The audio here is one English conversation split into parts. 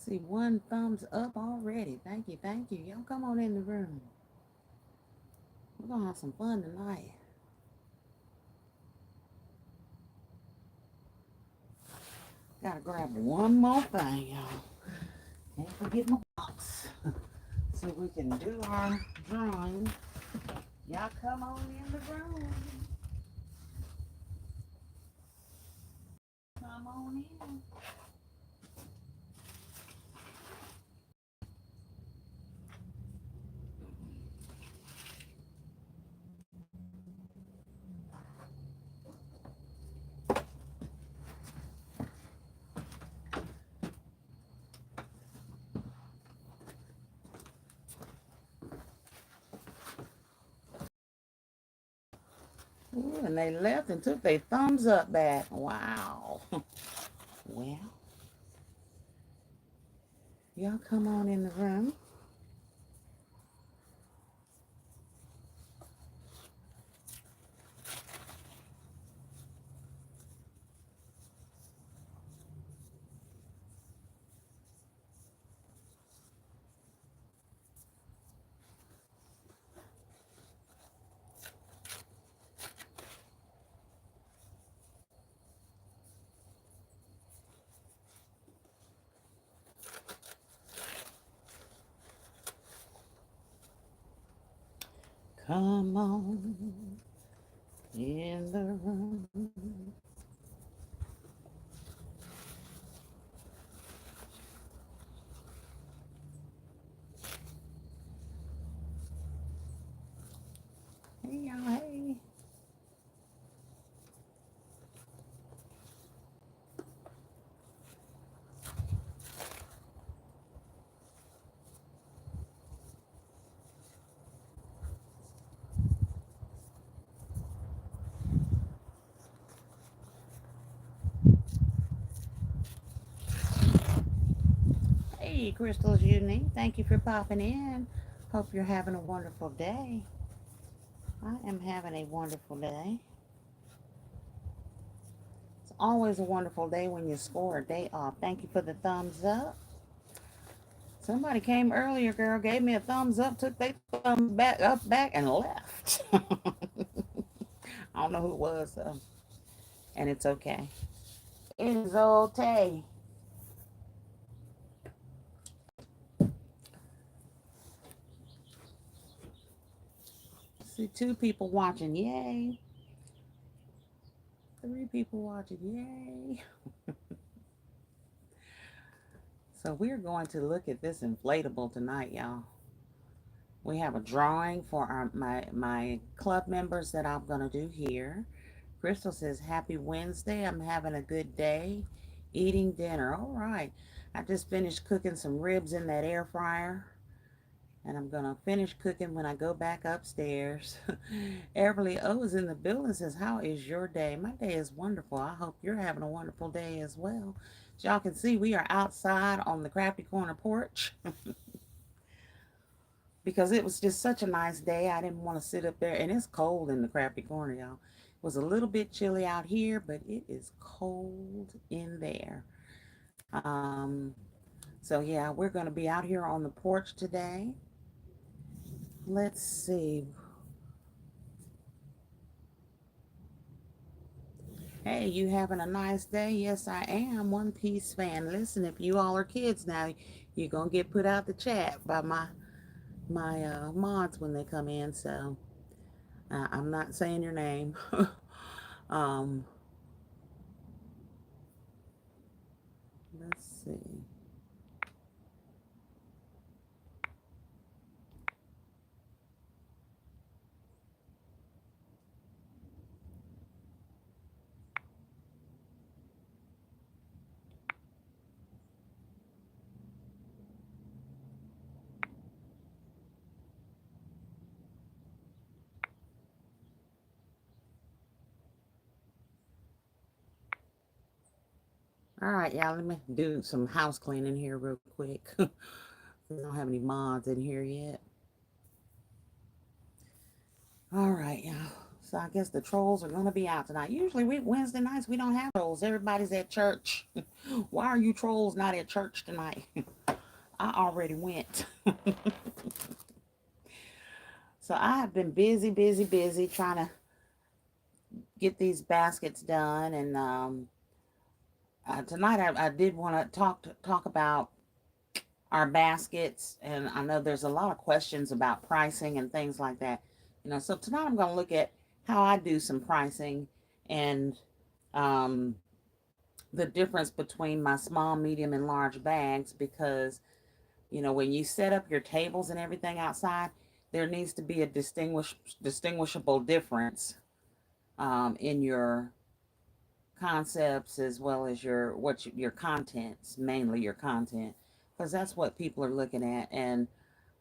See one thumbs up already. Thank you, thank you. Y'all come on in the room. We're gonna have some fun tonight. Gotta grab one more thing, y'all. Can't forget my box. So we can do our drawing. Y'all come on in the room. Come on in. Ooh, and they left and took their thumbs up back. Wow. Well, y'all come on in the room. Come on in the room. Hey, y'all, hey. Hey, Crystal's Unique. Thank you for popping in. Hope you're having a wonderful day. I am having a wonderful day. It's always a wonderful day when you score a day off. Thank you for the thumbs up. Somebody came earlier, girl, gave me a thumbs up, took their thumbs back, and left. I don't know who it was, though. And it's okay. It is okay. See, 2 people watching. Yay. 3 people watching. Yay. So we're going to look at this inflatable tonight, y'all. We have a drawing for my club members that I'm going to do here. Crystal says, happy Wednesday. I'm having a good day eating dinner. All right. I just finished cooking some ribs in that air fryer. And I'm going to finish cooking when I go back upstairs. Everly O is in the building, says, how is your day? My day is wonderful. I hope you're having a wonderful day as well. As y'all can see, we are outside on the Crafty Corner porch. Because it was just such a nice day. I didn't want to sit up there. And it's cold in the Crafty Corner, y'all. It was a little bit chilly out here, but it is cold in there. Um, so, yeah, we're going to be out here on the porch today. Let's see. Hey, you having a nice day? Yes, I am. One Piece fan. Listen, if you all are kids now, you're going to get put out the chat by my mods when they come in. So, I'm not saying your name. um, let's see. All right, y'all, let me do some house cleaning here real quick. We don't have any mods in here yet. All right, y'all. So I guess the trolls are going to be out tonight. Usually Wednesday nights we don't have trolls. Everybody's at church. Why are you trolls not at church tonight? I already went. So I have been busy trying to get these baskets done. And tonight I did want to talk about our baskets. And I know there's a lot of questions about pricing and things like that. So tonight I'm going to look at how I do some pricing and um, the difference between my small, medium, and large bags, because when you set up your tables and everything outside, there needs to be a distinguishable difference in your concepts, as well as your contents, mainly your content, because that's what people are looking at. And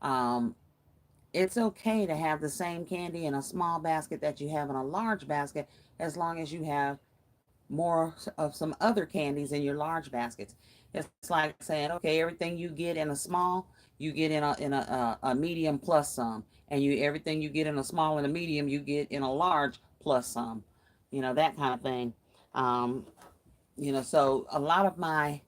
um, it's okay to have the same candy in a small basket that you have in a large basket, as long as you have more of some other candies in your large baskets. It's like saying, okay, everything you get in a small, you get in a medium plus some, and everything you get in a small and a medium, you get in a large plus some, that kind of thing. Um, so a lot of my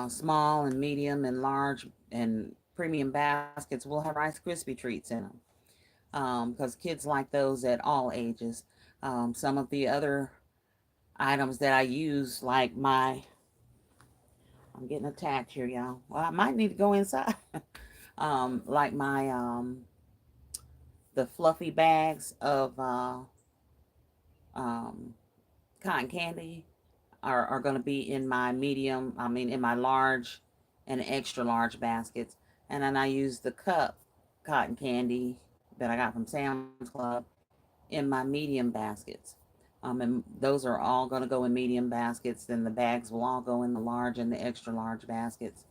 small and medium and large and premium baskets will have Rice Krispie treats in them, because kids like those at all ages. Some of the other items that I use, like I'm getting attacked here, y'all. Well, I might need to go inside. Like the fluffy bags of um, cotton candy are going to be in my in my large and extra large baskets. And then I use the cup cotton candy that I got from Sam's Club in my medium baskets. And those are all going to go in medium baskets. Then the bags will all go in the large and the extra large baskets.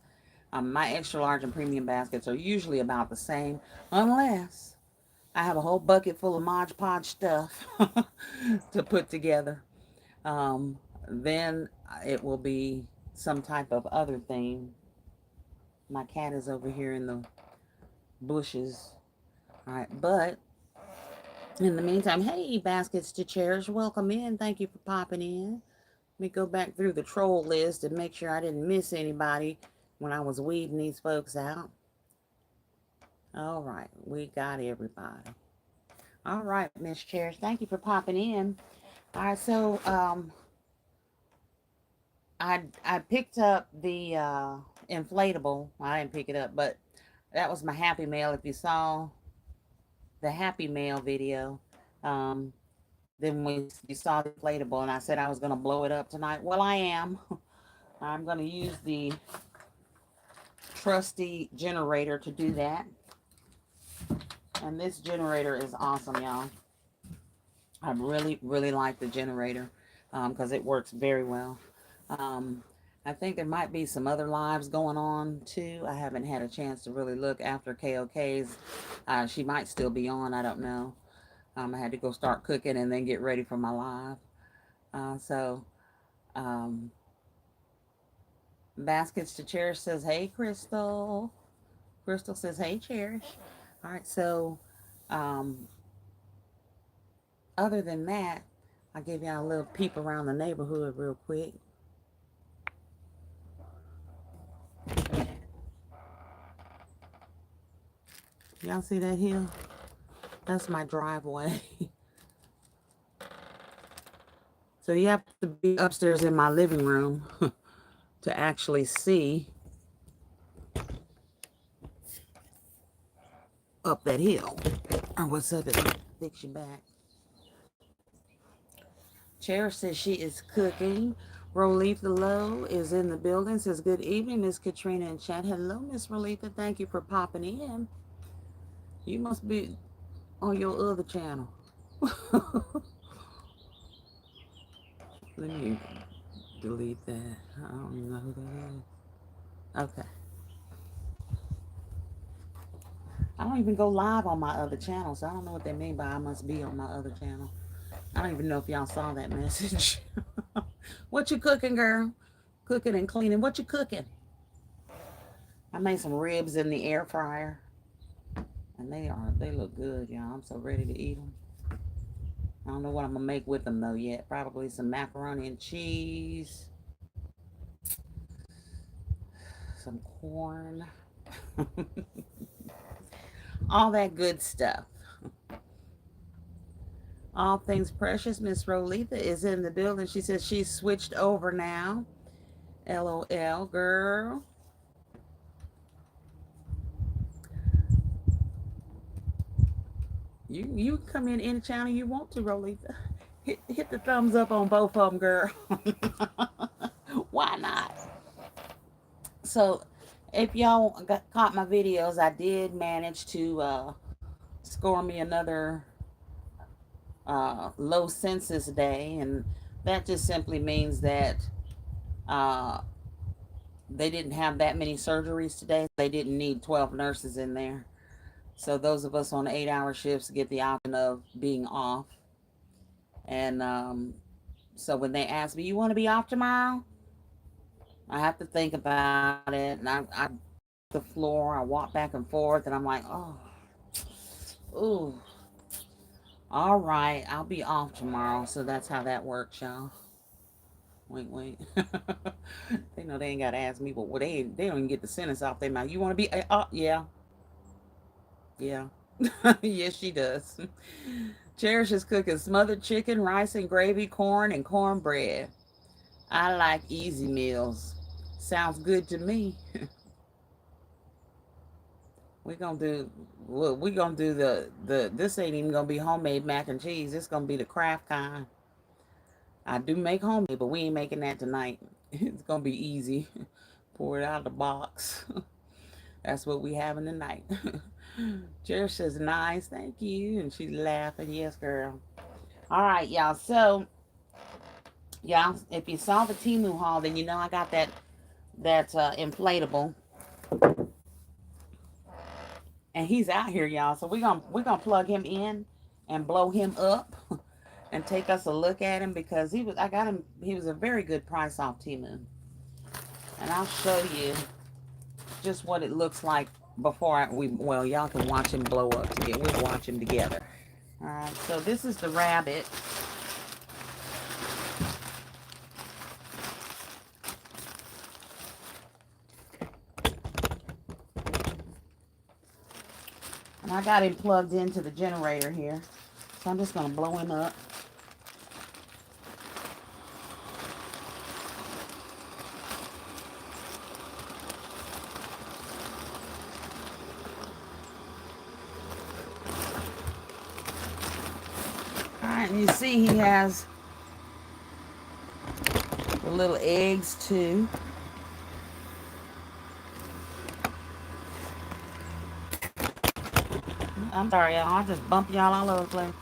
My extra large and premium baskets are usually about the same, unless I have a whole bucket full of Mod Podge stuff to put together. Then it will be some type of other thing. My cat is over here in the bushes. All right, but in the meantime, hey, baskets to cherish, welcome in. Thank you for popping in. Let me go back through the troll list and make sure I didn't miss anybody when I was weeding these folks out. All right, we got everybody. All right, Miss Cherish, thank you for popping in. All right, so I picked up the inflatable. I didn't pick it up, but that was my Happy Mail. If you saw the Happy Mail video, then you saw the inflatable, and I said I was going to blow it up tonight. Well, I am. I'm going to use the trusty generator to do that. And this generator is awesome, y'all. I really like the generator because it works very well. I think there might be some other lives going on too. I haven't had a chance to really look after KOK's. She might still be on. I don't know. I had to go start cooking and then get ready for my live. Baskets to Cherish says, hey, Crystal. Crystal says, hey, Cherish. All right, so other than that, I'll give y'all a little peep around the neighborhood real quick. Y'all see that hill? That's my driveway. So you have to be upstairs in my living room to actually see up that hill. Or what's up? It fix you back. Cherish says she is cooking. Rolitha Lowe is in the building. Says good evening, Miss Katrina in chat. Hello, Miss Rolitha. Thank you for popping in. You must be on your other channel. Let me delete that. I don't even know who that is. Okay. I don't even go live on my other channel, so I don't know what they mean by I must be on my other channel. I don't even know if y'all saw that message. What you cooking, girl? Cooking and cleaning. What you cooking? I made some ribs in the air fryer. And they look good, y'all. I'm so ready to eat them. I don't know what I'm going to make with them, though, yet. Probably some macaroni and cheese. Some corn. All that good stuff. All Things Precious. Miss Rolitha is in the building. She says she's switched over now. LOL, girl. You come in any channel you want to, Rolitha. Hit the thumbs up on both of them, girl. Why not? So, if y'all caught my videos, I did manage to score me another low census day, and that just simply means that uh, they didn't have that many surgeries today. They didn't need 12 nurses in there. So those of us on 8-hour shifts get the option of being off. And so when they ask me, "You want to be off tomorrow?" I have to think about it, and I the floor. I walk back and forth, and I'm like, "Oh, ooh, all right, I'll be off tomorrow." So that's how that works, y'all. Wait, wait. They know they ain't got to ask me, but they don't even get the sentence off their mouth. You want to be? Yeah, yeah. Yes, she does. Cherish is cooking smothered chicken, rice and gravy, corn, and cornbread. I like easy meals. Sounds good to me. We're gonna do well, we're gonna do the this ain't even gonna be homemade mac and cheese. It's gonna be the Kraft kind. I do make homemade, but we ain't making that tonight. It's gonna be easy. Pour it out of the box. That's what we having tonight. Cherish says nice, thank you. And she's laughing. Yes, girl. All right, y'all. So y'all, if you saw the Temu haul, then you know I got that inflatable. And he's out here, y'all. So we're gonna plug him in and blow him up and take us a look at him, because I got him, he was a very good price off Temu. And I'll show you just what it looks like before well, y'all can watch him blow up together. We'll watch him together. All right, so this is the rabbit. And I got him plugged into the generator here. So I'm just going to blow him up. Alright, and you see he has the little eggs too. I'm sorry, y'all. I'll just bump y'all all over the place.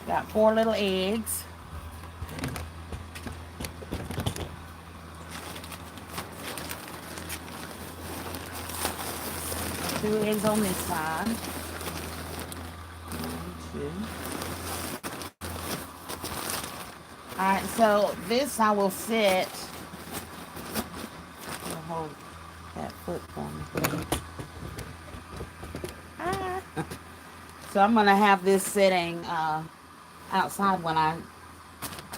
Got 4 little eggs. Two eggs on this side. 1, 2. Alright, so this I will set. Hold that foot for me, please. So I'm going to have this sitting outside when I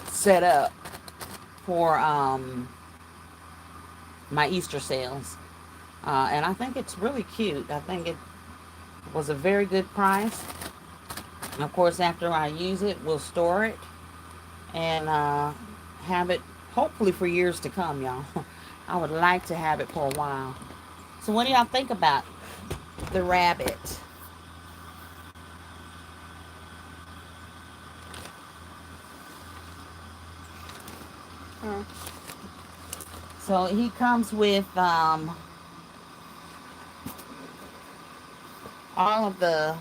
set up for my Easter sales. And I think it's really cute. I think it was a very good price. And of course, after I use it, we'll store it and have it hopefully for years to come, y'all. I would like to have it for a while. So what do y'all think about the rabbit? So he comes with all of the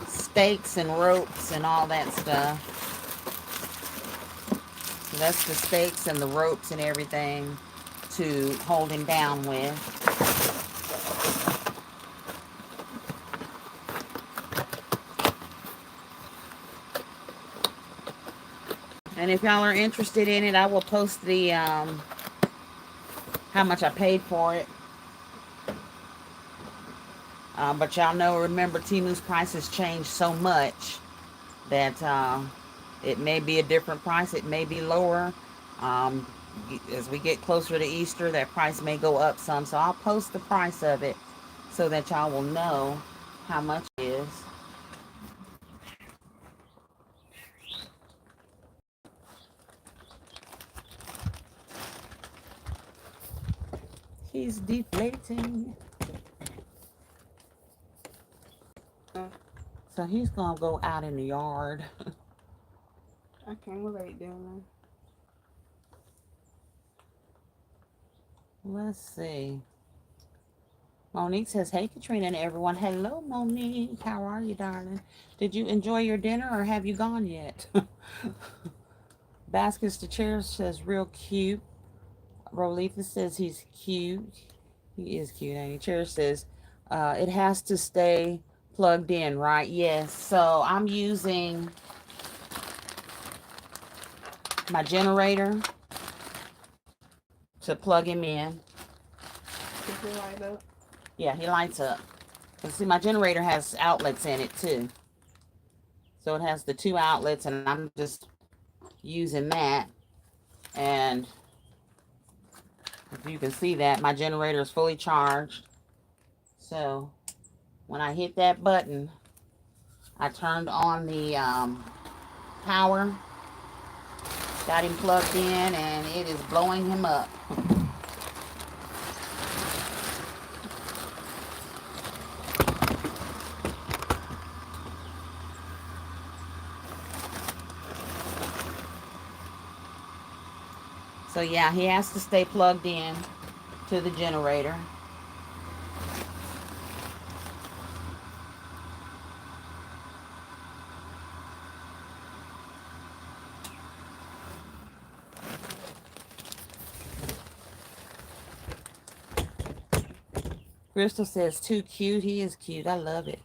stakes and ropes and all that stuff. So that's the stakes and the ropes and everything to hold him down with. And if y'all are interested in it, I will post the how much I paid for it. But y'all know, remember, Temu's prices changed so much that it may be a different price. It may be lower. Um, as we get closer to Easter, that price may go up some. So I'll post the price of it so that y'all will know how much it is. He's deflating. So he's gonna go out in the yard. I can't relate down Let's see. Monique says, hey, Katrina and everyone. Hello, Monique. How are you, darling? Did you enjoy your dinner or have you gone yet? Baskets to Chairs says, real cute. Rolitha says he's cute. He is cute, ain't he? Chair says, it has to stay plugged in, right? Yes. So I'm using my generator to plug him in. Does it light up? Yeah, he lights up. And see, my generator has outlets in it too. So it has the 2 outlets, and I'm just using that. And if you can see that, my generator is fully charged. So when I hit that button, I turned on the power, got him plugged in, and it is blowing him up. So yeah, he has to stay plugged in to the generator. Crystal says, too cute. He is cute. I love it.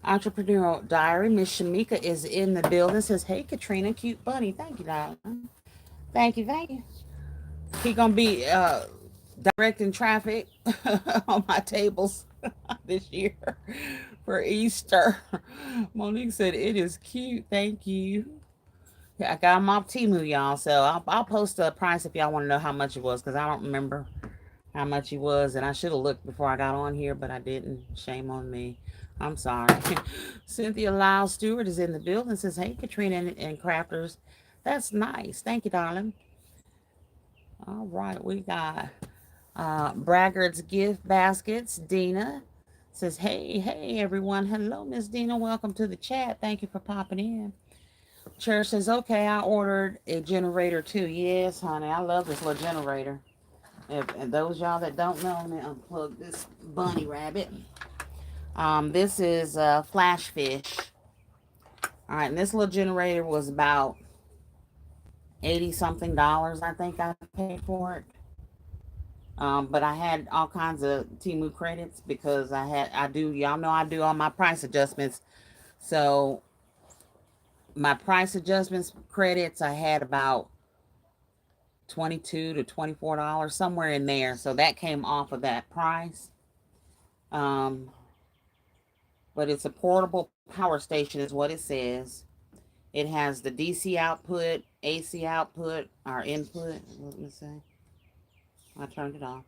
Entrepreneurial Diary. Miss Shamika is in the building. Says, hey, Katrina, cute bunny. Thank you, darling. Thank you, thank you. He gonna be directing traffic on my tables this year for Easter. Monique said, it is cute. Thank you. Yeah, I got him off Temu, y'all. So I'll post a price if y'all want to know how much it was, because I don't remember how much he was, and I should have looked before I got on here, but I didn't. Shame on me. I'm sorry. Cynthia Lyle Stewart is in the building. Says, hey, Katrina and Crafters. That's nice. Thank you, darling. All right, we got Braggart's Gift Baskets. Dina says, hey, everyone. Hello, Miss Dina. Welcome to the chat. Thank you for popping in. Cher says, okay, I ordered a generator too. Yes, honey, I love this little generator. And those y'all that don't know, let me unplug this bunny rabbit. This is Flash Fish. All right, and this little generator was about 80 something dollars, I think I paid for it. But I had all kinds of Temu credits because y'all know I do all my price adjustments. So my price adjustments credits, I had about 22 to $24, somewhere in there. So that came off of that price. But it's a portable power station is what it says. It has the DC output, AC output, our input. Let me see. I turned it off.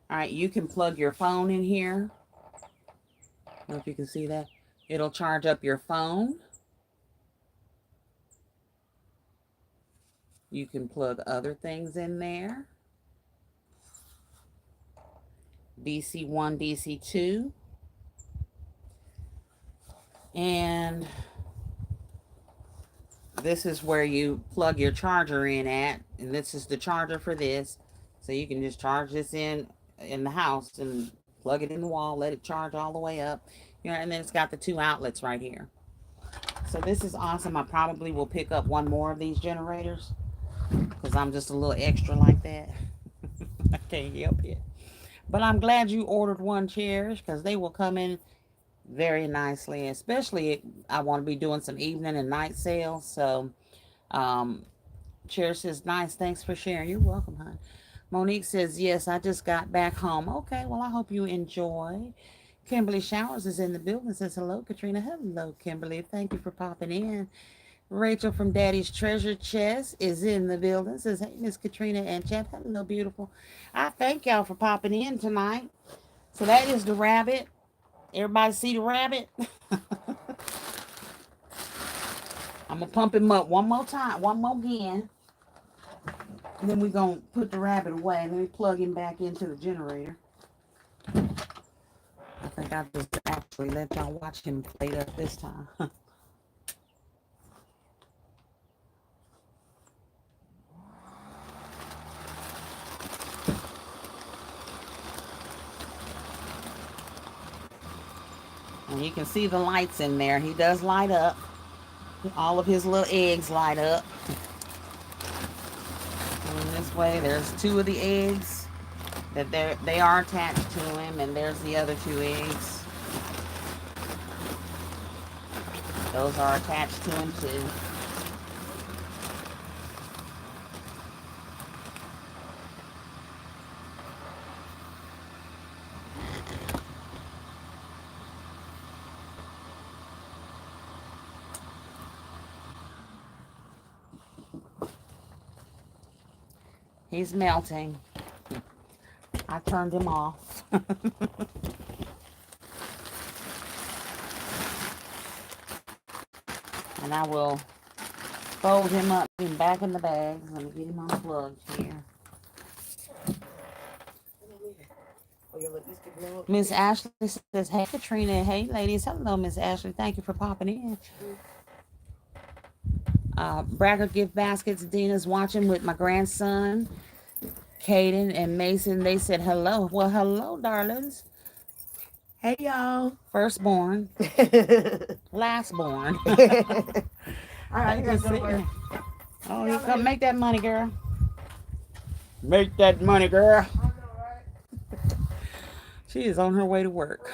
All right, you can plug your phone in here. I don't know if you can see that. It'll charge up your phone. You can plug other things in there. DC1, DC2. And this is where you plug your charger in at. And this is the charger for this. So you can just charge this in the house and plug it in the wall, let it charge all the way up. You know, and then it's got the 2 outlets right here. So this is awesome. I probably will pick up one more of these generators because I'm just a little extra like that. I can't help it. But I'm glad you ordered one, Cherish, because they will come in very nicely. Especially, I want to be doing some evening and night sales. So, Cherish says, nice. Thanks for sharing. You're welcome, hon. Monique says, yes, I just got back home. Okay, well, I hope you enjoy. Kimberly Showers is in the building. Says hello, Katrina. Hello, Kimberly. Thank you for popping in. Rachel from Daddy's Treasure Chest is in the building. Says, hey, Miss Katrina and Chat. Hello, beautiful. I thank y'all for popping in tonight. So that is the rabbit. Everybody see the rabbit? I'm going to pump him up one more time, one more again. And then we're going to put the rabbit away. Let me plug him back into the generator. I think I just actually let y'all watch him plate up this time. And you can see the lights in there. He does light up. All of his little eggs light up. And this way, there's 2 of the eggs that they are attached to him, and there's the other 2 eggs. Those are attached to him too. He's melting. I turned him off. And I will fold him up and back in the bags. Let me get him unplugged here. Miss Ashley says, hey, Katrina. Hey, ladies. Hello, Miss Ashley. Thank you for popping in. Bragger Gift Baskets. Dina's watching with my grandson, Caden and Mason. They said hello. Well, hello, darlings. Hey, y'all. Firstborn. Lastborn. All right, you go to work. Oh, you come make that money, girl. Make that money, girl. She is on her way to work.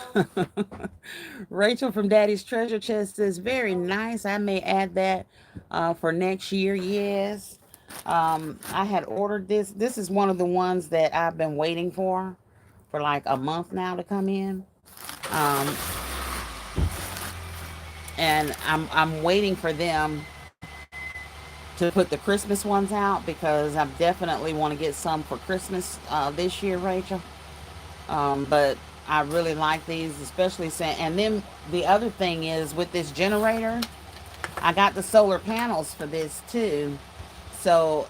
Rachel from Daddy's Treasure Chest says, very nice. I may add that for next year. Yes. I had ordered this. This is one of the ones that I've been waiting for like a month now to come in. And I'm waiting for them to put the Christmas ones out because I definitely want to get some for Christmas this year, Rachel. But I really like these, especially saying. And then the other thing is with this generator, I got the solar panels for this too. So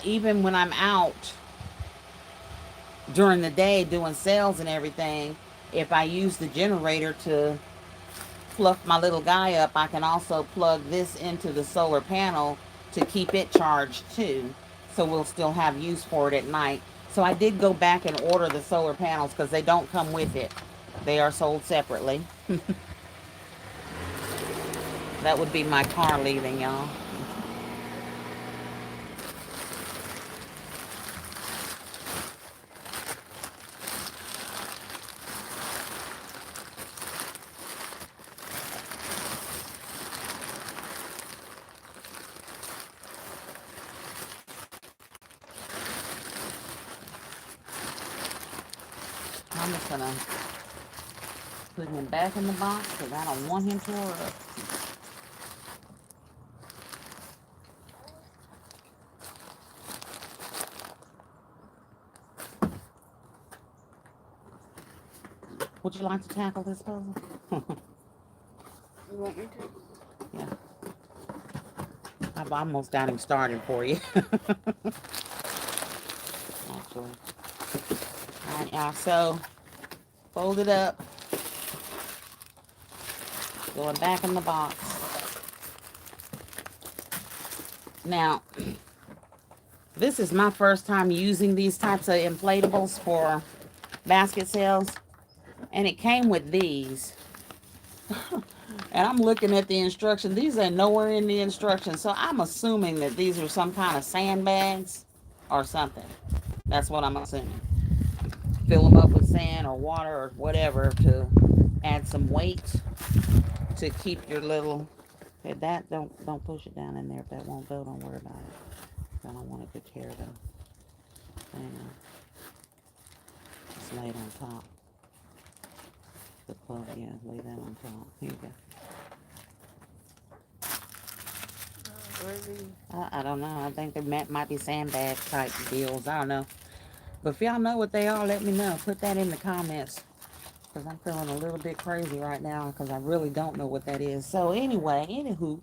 even when I'm out during the day doing sales and everything, if I use the generator to fluff my little guy up, I can also plug this into the solar panel to keep it charged too. So we'll still have use for it at night. So I did go back and order the solar panels because they don't come with it. They are sold separately. That would be my car leaving, y'all. I'm just gonna put him back in the box because I don't want him to erupt. Would you like to tackle this puzzle? You want me to? Yeah. I've almost got him started for you. Actually. Alright, y'all. So, fold it up. Going back in the box. Now, this is my first time using these types of inflatables for basket sales. And it came with these. And I'm looking at the instructions. These are nowhere in the instructions. So I'm assuming that these are some kind of sandbags or something. That's what I'm assuming. Fill them up with sand or water or whatever to add some weight to keep your little. Okay, that don't push it down in there. If that won't go, don't worry about it. I don't want it to tear the thing. Just lay it on top. the plug, yeah, lay that on top. Here you go. Where's he? I don't know. I think they might be sandbag type deals. I don't know. But if y'all know what they are, let me know. Put that in the comments. Because I'm feeling a little bit crazy right now. Because I really don't know what that is. So anyway, anywho.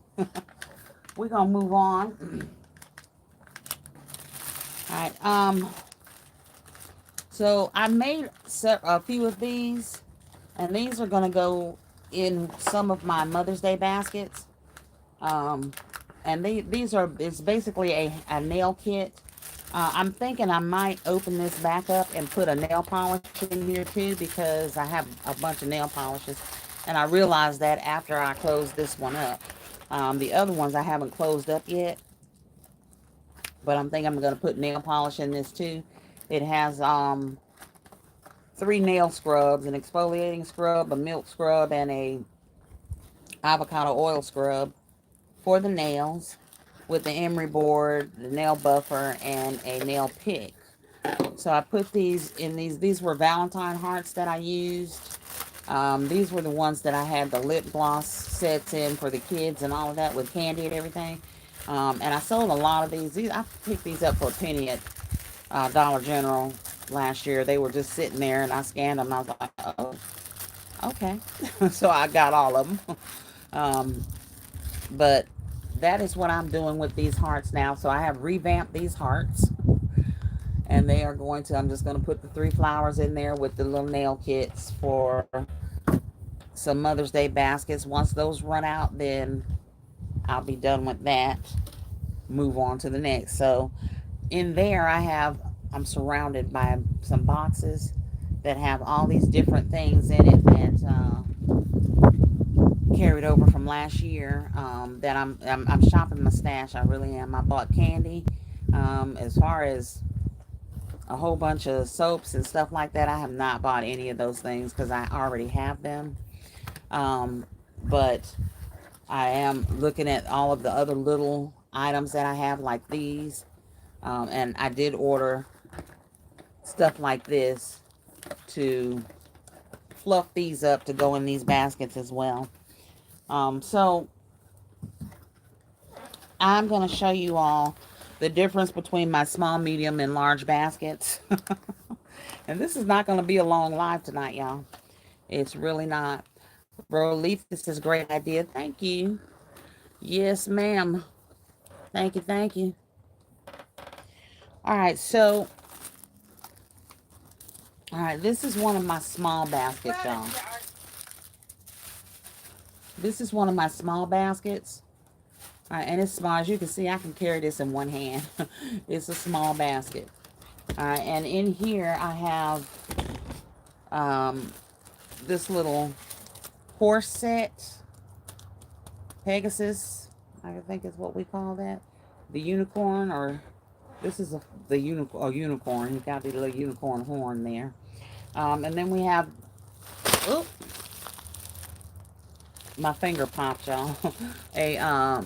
We're going to move on. Alright. So I made a few of these. And these are going to go in some of my Mother's Day baskets. And it's basically a nail kit. I'm thinking I might open this back up and put a nail polish in here too, because I have a bunch of nail polishes. And I realized that after I closed this one up. The other ones I haven't closed up yet. But I'm thinking I'm going to put nail polish in this too. It has 3 nail scrubs, an exfoliating scrub, a milk scrub, and a avocado oil scrub for the nails, with the emery board, the nail buffer, and a nail pick. So I put these in these were Valentine hearts that I used. These were the ones that I had the lip gloss sets in for the kids and all of that, with candy and everything. And I sold a lot of these. I picked these up for a penny at Dollar General last year. They were just sitting there, and I scanned them. I was like, oh, okay. So I got all of them. But that is what I'm doing with these hearts now. So I have revamped these hearts. And they are going to, I'm just going to put the 3 flowers in there with the little nail kits for some Mother's Day baskets. Once those run out, then I'll be done with that. Move on to the next. So in there I'm surrounded by some boxes that have all these different things in it that carried over from last year, that I'm shopping my stash. I really am. I bought candy. As far as a whole bunch of soaps and stuff like that, I have not bought any of those things because I already have them. But I am looking at all of the other little items that I have, like these. And I did order stuff like this to fluff these up to go in these baskets as well. So I'm going to show you all the difference between my small, medium, and large baskets. And this is not going to be a long live tonight, y'all. It's really not. Relief, this is a great idea. Thank you. Yes, ma'am. Thank you, thank you. All right, so, all right, this is one of my small baskets, y'all. This is one of my small baskets. All right, and it's small. As you can see, I can carry this in one hand. It's a small basket. All right, and in here I have this little horse set. Pegasus, I think is what we call that. The unicorn, or this is the unicorn. You got the little unicorn horn there. And then we have, oh, my finger popped, y'all. A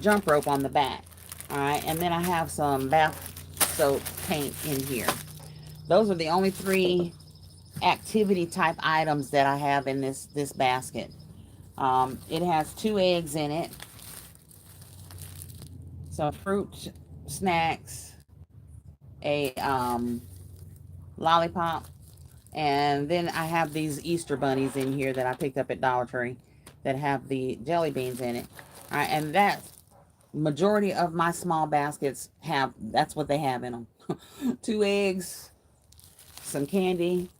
jump rope on the back. All right, and then I have some bath soap paint in here. Those are the only 3 activity type items that I have in this basket. It has 2 eggs in it, some fruit snacks, a lollipop, and then I have these Easter bunnies in here that I picked up at Dollar Tree that have the jelly beans in it. All right, and that's majority of my small baskets that's what they have in them. 2 eggs, some candy,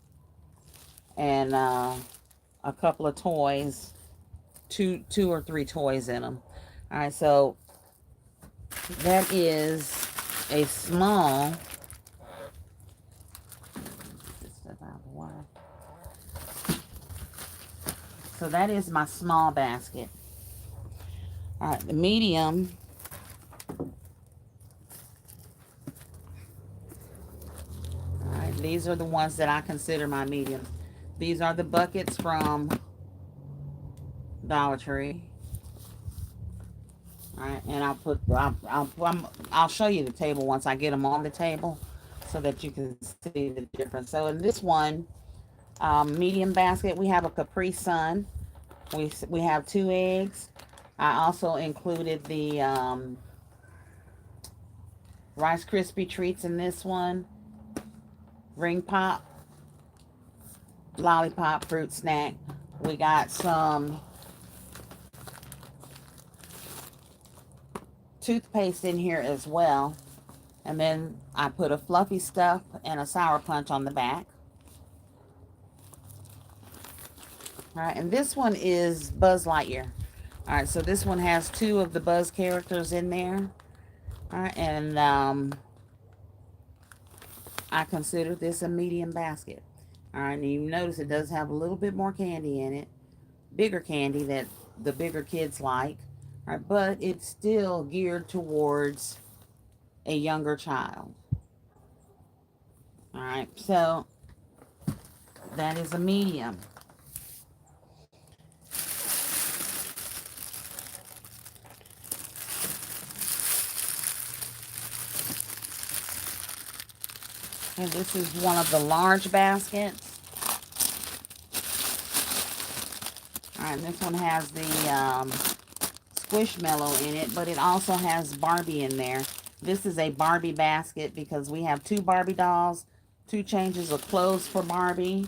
and a couple of toys. Two or 3 toys in them. All right, so that is a small. So that is my small basket. All right, the medium. All right, these are the ones that I consider my medium. These are the buckets from Dollar Tree. All right, and I'll show you the table once I get them on the table so that you can see the difference. So in this one, Medium basket, we have a Capri Sun. We have 2 eggs. I also included the Rice Krispie treats in this one. Ring Pop, lollipop, fruit snack. We got some toothpaste in here as well. And then I put a Fluffy Stuff and a Sour Punch on the back. All right, and this one is Buzz Lightyear. All right, so this one has 2 of the Buzz characters in there. All right, and I consider this a medium basket. All right, and you notice it does have a little bit more candy in it. Bigger candy that the bigger kids like. All right, but it's still geared towards a younger child. All right, so that is a medium. And this is one of the large baskets. All right, and this one has the Squishmallow in it, but it also has Barbie in there. This is a Barbie basket because we have 2 Barbie dolls, 2 changes of clothes for Barbie.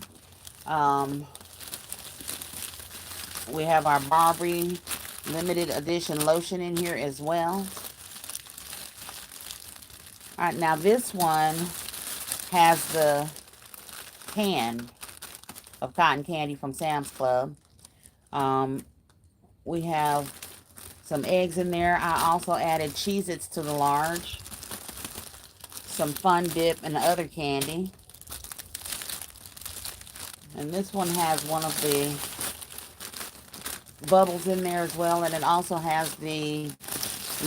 We have our Barbie limited edition lotion in here as well. All right, now this one has the can of cotton candy from Sam's Club. We have some eggs in there. I also added Cheez-Its to the large, some Fun Dip and other candy. And this one has one of the bubbles in there as well, and it also has the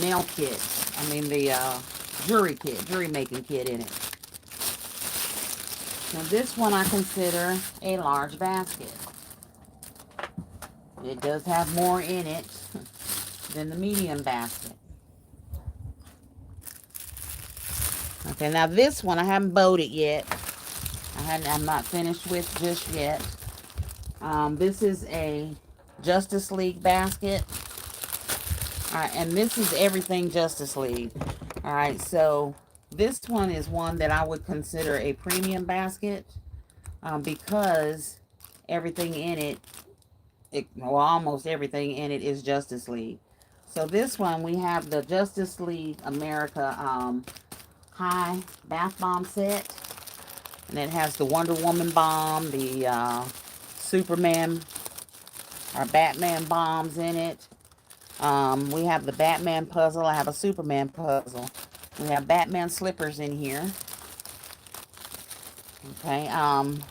nail kit. The jury making kit in it. Now this one I consider a large basket. It does have more in it than the medium basket. Okay, now this one I haven't bowed it yet. I'm not finished with just yet. This is a Justice League basket. Alright, and this is everything Justice League. Alright, so this one is one that I would consider a premium basket because everything in it, well, almost everything in it is Justice League. So this one, we have the Justice League America High Bath Bomb set. And it has the Wonder Woman bomb, the Superman or Batman bombs in it. We have the Batman puzzle. I have a Superman puzzle. We have Batman slippers in here. Okay. And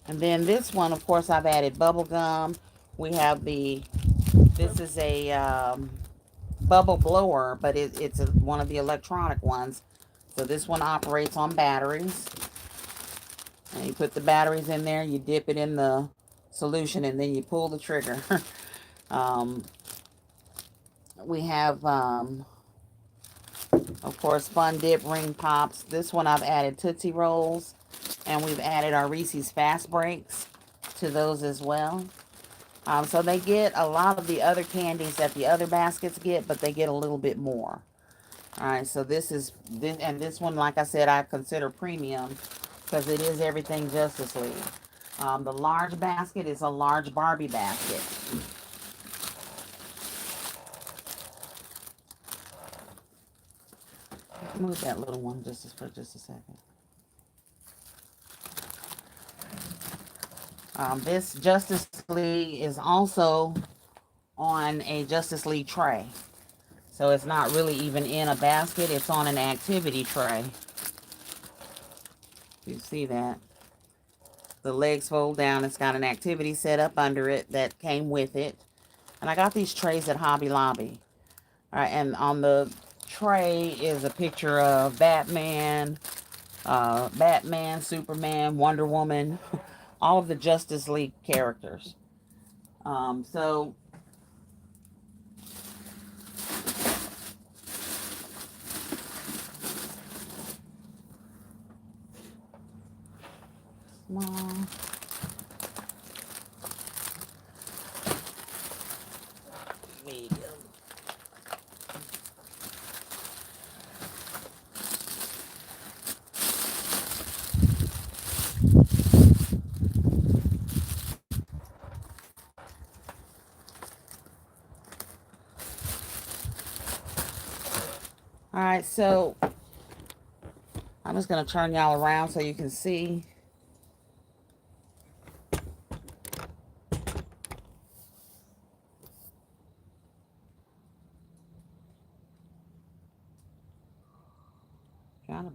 then this one, of course, I've added bubble gum. We have this is a bubble blower, but it's one of the electronic ones. So this one operates on batteries. And you put the batteries in there, you dip it in the solution, and then you pull the trigger. We have, of course, Fun Dip Ring Pops. This one I've added Tootsie Rolls. And we've added our Reese's Fast Breaks to those as well. So they get a lot of the other candies that the other baskets get, but they get a little bit more. Alright, so this one, like I said, I consider premium because it is everything Justice League. The large basket is a large Barbie basket. Move that little one for just a second. This Justice League is also on a Justice League tray. So it's not really even in a basket. It's on an activity tray. You see that? The legs fold down. It's got an activity set up under it that came with it. And I got these trays at Hobby Lobby. All right, and on the tray is a picture of Batman, Superman, Wonder Woman, all of the Justice League characters. So small. Medium. All right, so I'm just going to turn y'all around so you can see. Trying to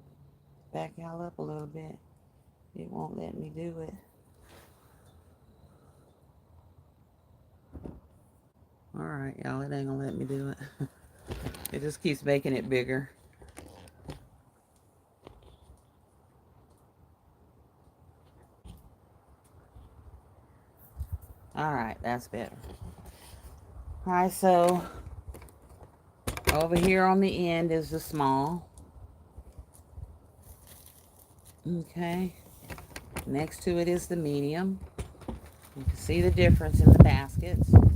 back y'all up a little bit. It won't let me do it. All right, y'all, it ain't gonna let me do it. It just keeps making it bigger. All right, that's better. All right, so over here on the end is the small. Okay. Next to it is the medium. You can see the difference in the baskets. All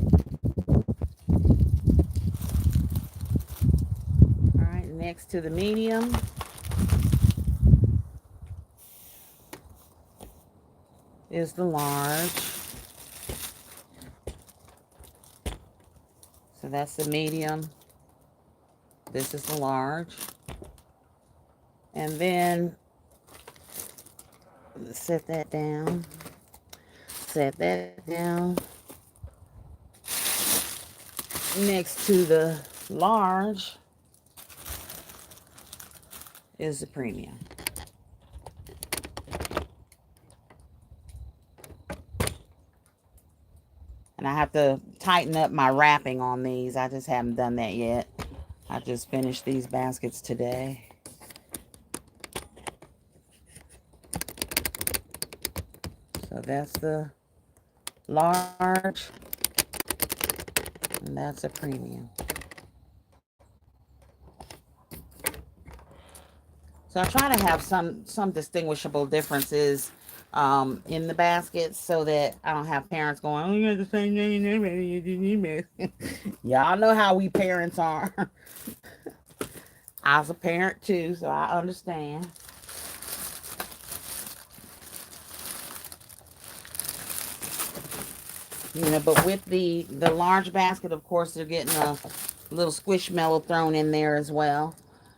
right, next to the medium is the large. So that's the medium. This is the large. And then set that down. Set that down. Next to the large is the premium. And I have to tighten up my wrapping on these. I just haven't done that yet. I just finished these baskets today. So that's the large. And that's a premium. So I try to have some distinguishable differences in the baskets so that I don't have parents going, oh, you got the same name. Y'all know how we parents are. I was a parent too, so I understand. You know, but with the large basket, of course, they're getting a little squishmallow thrown in there as well.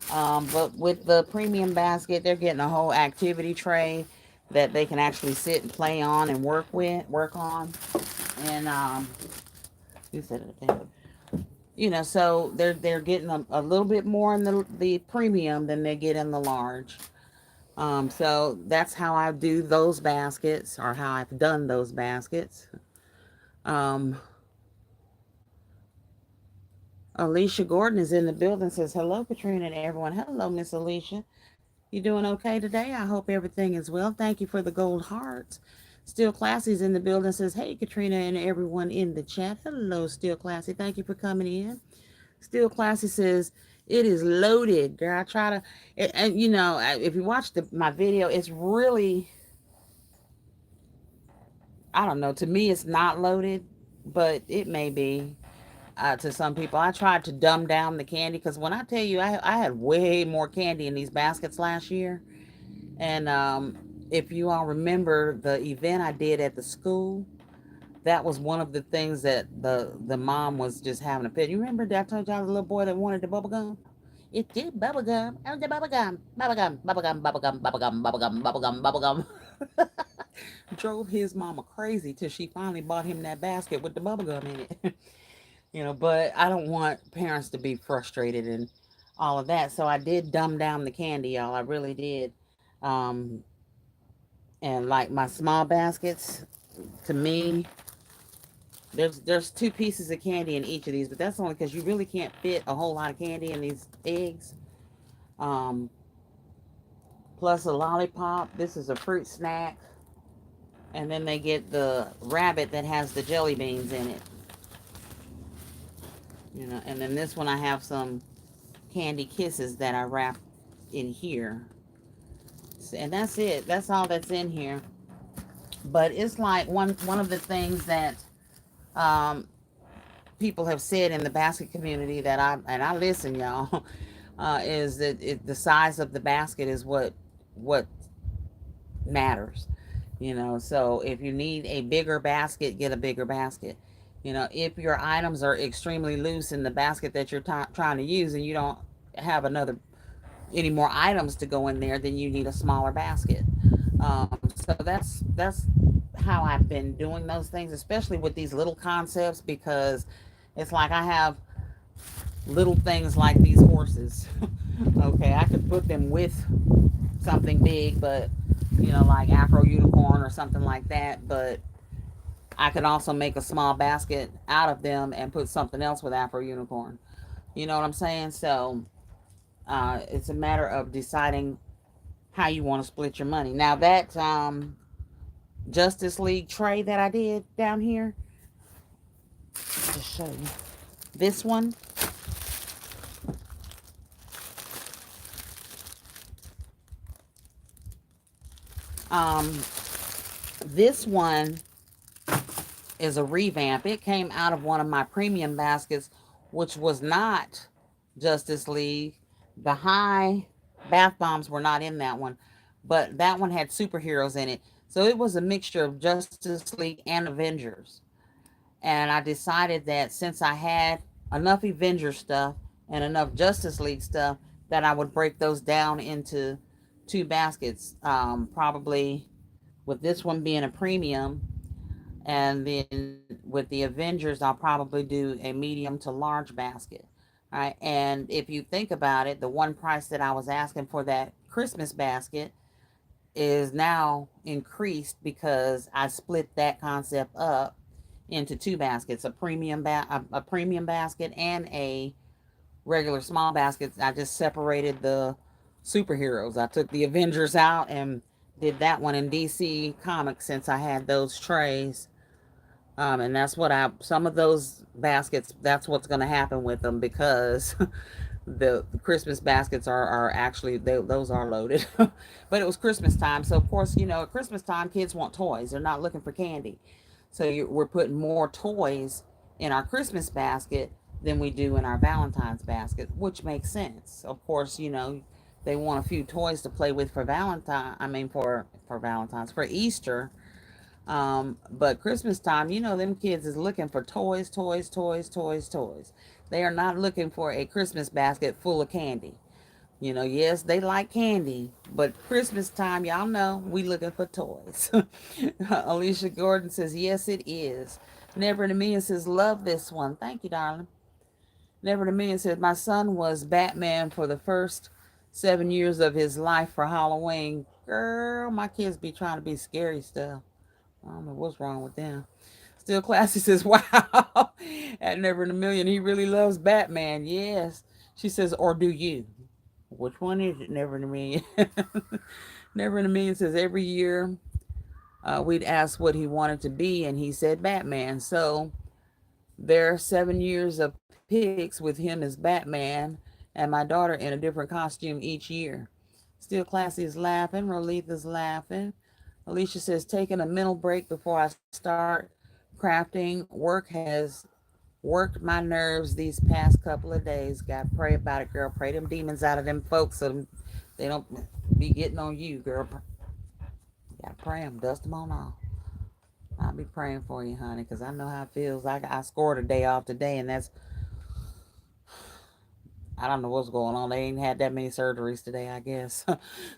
But with the premium basket, they're getting a whole activity tray that they can actually sit and play on and work on. And you said it, you know, so they're getting a little bit more in the premium than they get in the large. So that's how I do those baskets, or how I've done those baskets. Alicia Gordon is in the building, says hello, Katrina, and everyone. Hello, Miss Alicia. You doing okay today? I hope everything is well. Thank you for the gold hearts. Still Classy's in the building, says, hey, Katrina, and everyone in the chat. Hello, Still Classy. Thank you for coming in. Still Classy says, it is loaded, girl. I try to, and you know, if you watch my video, it's really, I don't know. To me, it's not loaded, but it may be. To some people, I tried to dumb down the candy, because when I tell you, I had way more candy in these baskets last year. And if you all remember the event I did at the school, that was one of the things that the mom was just having a fit. You remember that I told y'all the little boy that wanted the bubble gum? It did bubble gum. Oh, the bubble gum, bubble gum, bubble gum, bubble gum, bubble gum, bubble gum, bubble gum, bubble gum. Drove his mama crazy till she finally bought him that basket with the bubble gum in it. You know, but I don't want parents to be frustrated and all of that. So I did dumb down the candy, y'all. I really did. Um, and like my small baskets, to me, there's 2 pieces of candy in each of these, but that's only because you really can't fit a whole lot of candy in these eggs. Um, plus a lollipop. This is a fruit snack. And then they get the rabbit that has the jelly beans in it. You know, and then this one I have some candy kisses that I wrap in here. And that's it. That's all that's in here. But it's like one of the things that um, people have said in the basket community that I listen, y'all, is that the size of the basket is what matters. So if you need a bigger basket, get a bigger basket. If your items are extremely loose in the basket that you're trying to use, and you don't have any more items to go in there, then you need a smaller basket. So that's how I've been doing those things, especially with these little concepts, because it's like I have little things like these horses. Okay, I could put them with something big, but like Afro Unicorn or something like that. But I could also make a small basket out of them and put something else with Afro Unicorn. You know what I'm saying? So it's a matter of deciding how you want to split your money. Now that Justice League tray that I did down here, I'll just show you this one. Um, this one is a revamp. It came out of one of my premium baskets, which was not Justice League. The high bath bombs were not in that one, but that one had superheroes in it. So it was a mixture of Justice League and Avengers. And I decided that since I had enough Avengers stuff and enough Justice League stuff, that I would break those down into two baskets. Probably with this one being a premium, and then with the Avengers, I'll probably do a medium to large basket. All right. And if you think about it, the one price that I was asking for that Christmas basket is now increased because I split that concept up into two baskets, a premium basket and a regular small basket. I just separated the superheroes. I took the Avengers out and did that one in DC Comics since I had those trays. And that's some of those baskets, that's what's going to happen with them, because the Christmas baskets are actually, those are loaded. But it was Christmas time. So, of course, at Christmas time, kids want toys. They're not looking for candy. So we're putting more toys in our Christmas basket than we do in our Valentine's basket, which makes sense. Of course, they want a few toys to play with for Valentine's, for Easter. But Christmas time, them kids is looking for toys, toys, toys, toys, toys. They are not looking for a Christmas basket full of candy. Yes, they like candy, but Christmas time, y'all know, we looking for toys. Alicia Gordon says, yes, it is. Never in a Million says, love this one. Thank you, darling. Never in a Million says, my son was Batman for the first 7 years of his life for Halloween. Girl, my kids be trying to be scary stuff. I don't know what's wrong with them. Still Classy says, wow. At Never in a Million, he really loves Batman. Yes. She says, or do you? Which one is it? Never in a Million. Never in a Million says, every year we'd ask what he wanted to be, and he said Batman. So there are 7 years of pics with him as Batman and my daughter in a different costume each year. Still Classy is laughing. Rolith is laughing. Alicia says, taking a mental break before I start crafting. Work has worked my nerves these past couple of days. Got to pray about it, girl. Pray them demons out of them folks so they don't be getting on you, girl. Got to pray them, dust them on off. I'll be praying for you, honey, because I know how it feels. I scored a day off today, and I don't know what's going on. They ain't had that many surgeries today, I guess.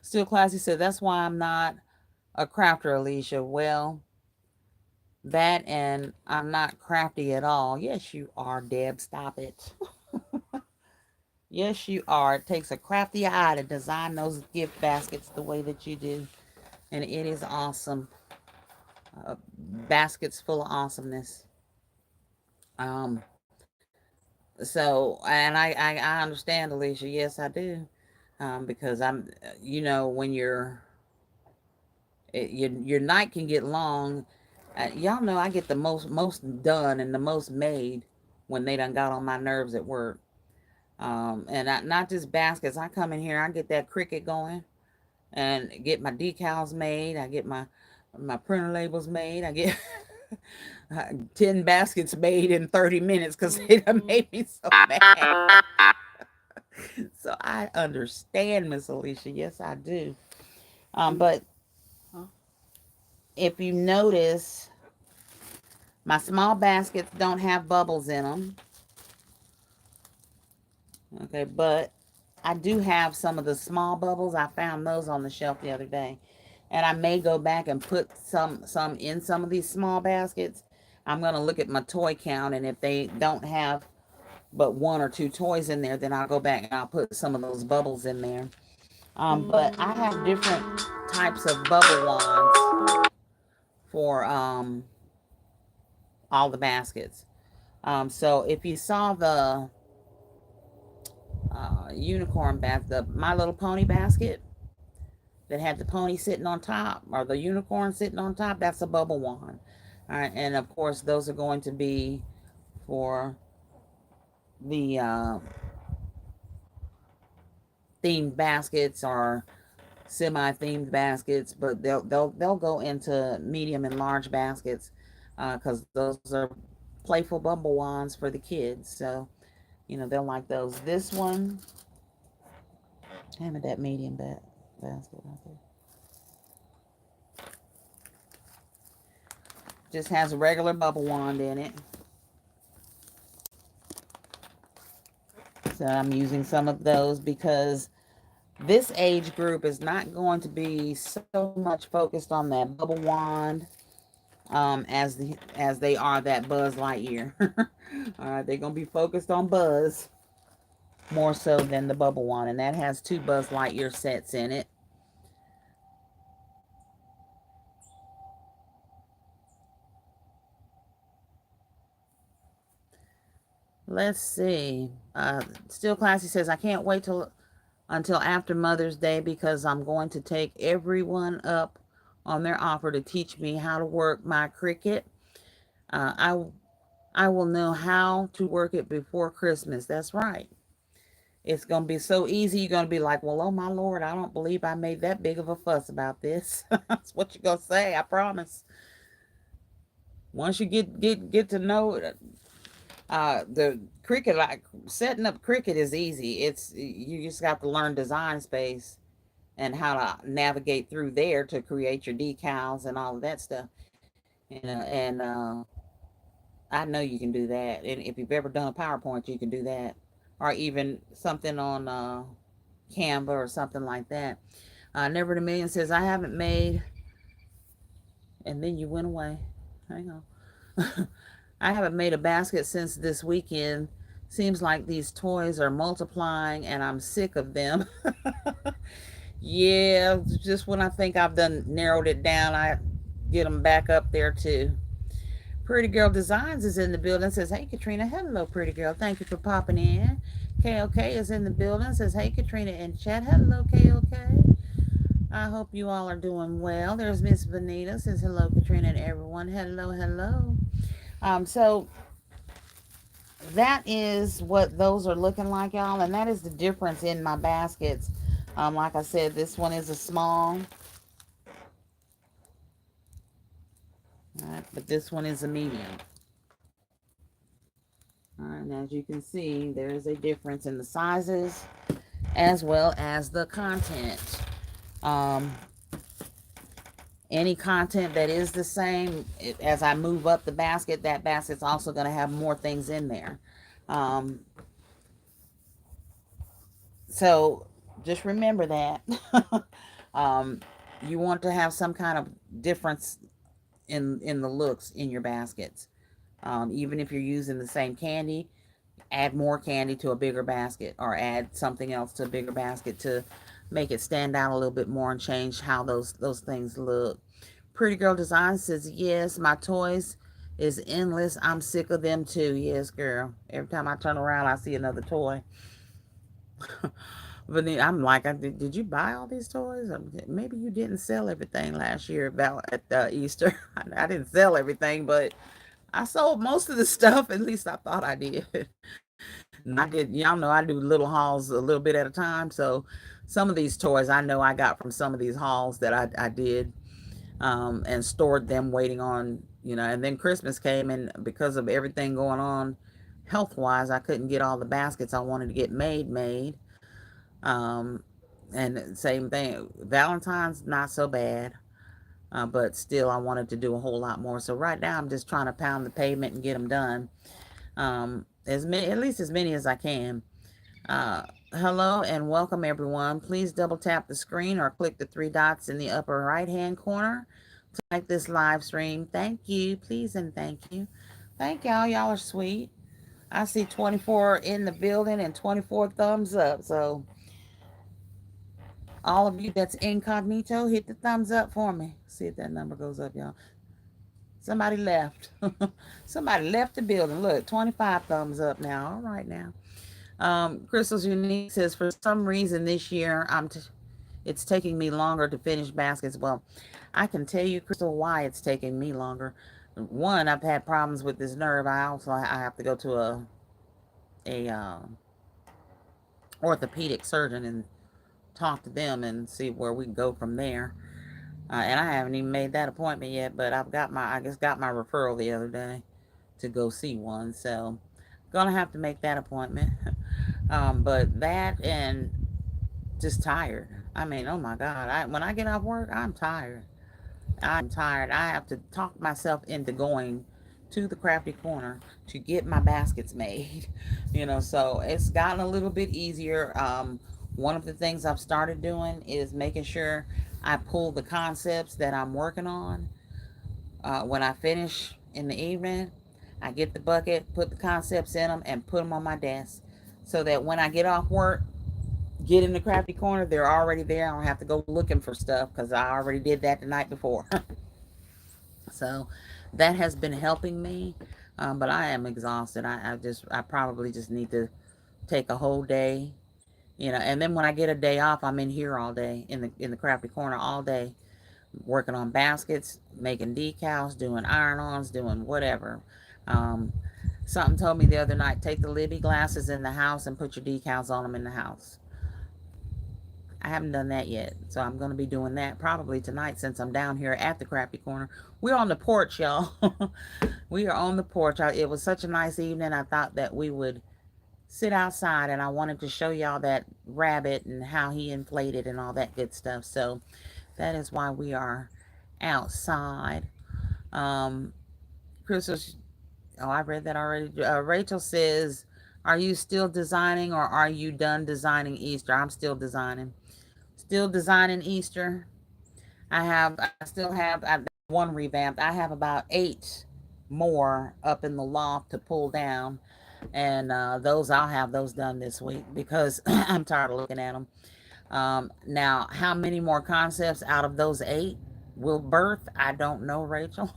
Still Classy said, that's why I'm not a crafter, Alicia. Well, that and I'm not crafty at all. Yes, you are, Deb. Stop it. Yes, you are. It takes a crafty eye to design those gift baskets the way that you do. And it is awesome. Baskets full of awesomeness. Um, so, and I understand, Alicia. Yes, I do. Because when your night can get long. Y'all know I get the most done and the most made when they done got on my nerves at work. And not just baskets. I come in here, I get that Cricut going and get my decals made. I get my printer labels made. I get 10 baskets made in 30 minutes because they done Mm-hmm. made me so mad. So I understand, Miss Alicia. Yes, I do. But Huh? if you notice, my small baskets don't have bubbles in them. Okay, but I do have some of the small bubbles. I found those on the shelf the other day. And I may go back and put some in some of these small baskets. I'm going to look at my toy count, and if they don't have but one or two toys in there, then I'll go back and I'll put some of those bubbles in there. But I have different types of bubble wands for all the baskets. So if you saw the unicorn basket, the My Little Pony basket that had the pony sitting on top or the unicorn sitting on top, that's a bubble wand. All right, and of course those are going to be for the themed baskets or semi-themed baskets, but they'll go into medium and large baskets because those are playful bubble wands for the kids. So they'll like those. This one, damn it, that medium basket right there, just has a regular bubble wand in it. So I'm using some of those because this age group is not going to be so much focused on that bubble wand as they are that Buzz Lightyear. All right, they're gonna be focused on Buzz more so than the bubble wand, and that has two Buzz Lightyear sets in it. Let's see. Still Classy says, I can't wait until after Mother's Day because I'm going to take everyone up on their offer to teach me how to work my Cricut. Uh, I I will know how to work it before Christmas. That's right. It's going to be so easy. You're going to be like, well, oh my Lord, I don't believe I made that big of a fuss about this. That's what you're going to say. I promise. Once you get to know it, the Cricut, like setting up Cricut is easy. You just got to learn Design Space and how to navigate through there to create your decals and all of that stuff. And I know you can do that. And if you've ever done a PowerPoint, you can do that, or even something on Canva or something like that. Never in a Million says, I haven't made, and then you went away. Hang on. I haven't made a basket since this weekend. Seems like these toys are multiplying and I'm sick of them. Yeah, just when I think I've done narrowed it down, I get them back up there too. Pretty Girl Designs is in the building. Says, hey, Katrina. Hello, Pretty Girl. Thank you for popping in. KOK is in the building. Says, hey, Katrina in chat. Hello, KOK. I hope you all are doing well. There's Miss Vanita. Says, hello, Katrina and everyone. Hello, hello. So that is what those are looking like, y'all. And that is the difference in my baskets. Like I said, this one is a small. All right, but this one is a medium. All right, and as you can see, there is a difference in the sizes as well as the content. Um, any content that is the same, as I move up the basket, that basket's also going to have more things in there. So just remember that. um, you want to have some kind of difference in the looks in your baskets. Even if you're using the same candy, add more candy to a bigger basket or add something else to a bigger basket to make it stand out a little bit more and change how those things look. Pretty Girl Design says, yes, my toys is endless. I'm sick of them too. Yes, girl. Every time I turn around, I see another toy. But then I'm like, did you buy all these toys? Maybe you didn't sell everything last year about at Easter. I didn't sell everything, but I sold most of the stuff. At least I thought I did. And I did, y'all know I do little hauls a little bit at a time. So some of these toys I know I got from some of these hauls that I did. and stored them waiting on, and then Christmas came, and because of everything going on health wise, I couldn't get all the baskets I wanted to get made. Um, and same thing, Valentine's not so bad. But still, I wanted to do a whole lot more. So right now, I'm just trying to pound the pavement and get them done. As many, at least as many as I can. Uh, Hello and welcome everyone. Please double tap the screen or click the three dots in the upper right hand corner to like this live stream. Thank you, please, and thank you. Thank y'all. Y'all are sweet. I see 24 in the building and 24 thumbs up. So all of you that's incognito, hit the thumbs up for me. See if that number goes up, y'all. Somebody left. Somebody left the building. Look, 25 thumbs up now. All right now. Crystal's Unique says, for some reason this year, it's taking me longer to finish baskets. Well, I can tell you, Crystal, why it's taking me longer. One, I've had problems with this nerve. I have to go to a orthopedic surgeon and talk to them and see where we can go from there. And I haven't even made that appointment yet, but I just got my referral the other day to go see one. So gonna have to make that appointment. But that and just tired. I mean, oh my God. When I get off work, I'm tired. I'm tired. I have to talk myself into going to the Crafty Corner to get my baskets made. So it's gotten a little bit easier. One of the things I've started doing is making sure I pull the concepts that I'm working on. When I finish in the evening, I get the bucket, put the concepts in them, and put them on my desk so that when I get off work, get in the Crafty Corner, they're already there. I don't have to go looking for stuff because I already did that the night before. So that has been helping me. But I am exhausted. I probably just need to take a whole day, and then when I get a day off, I'm in here all day in the Crafty Corner all day, working on baskets, making decals, doing iron-ons, doing whatever. Um, Something told me the other night, take the Libby glasses in the house and put your decals on them in the house. I haven't done that yet, so I'm going to be doing that probably tonight since I'm down here at the Crafty Corner. We're on the porch, y'all. We are on the porch. It was such a nice evening. I thought that we would sit outside, and I wanted to show y'all that rabbit and how he inflated and all that good stuff. So that is why we are outside. Um, Crystal's, oh, I read that already. Rachel says, are you still designing or are you done designing Easter? I'm still designing. Still designing Easter. I still have one revamped. I have about 8 more up in the loft to pull down. And I'll have those done this week because I'm tired of looking at them. Now, how many more concepts out of those 8 will birth? I don't know, Rachel.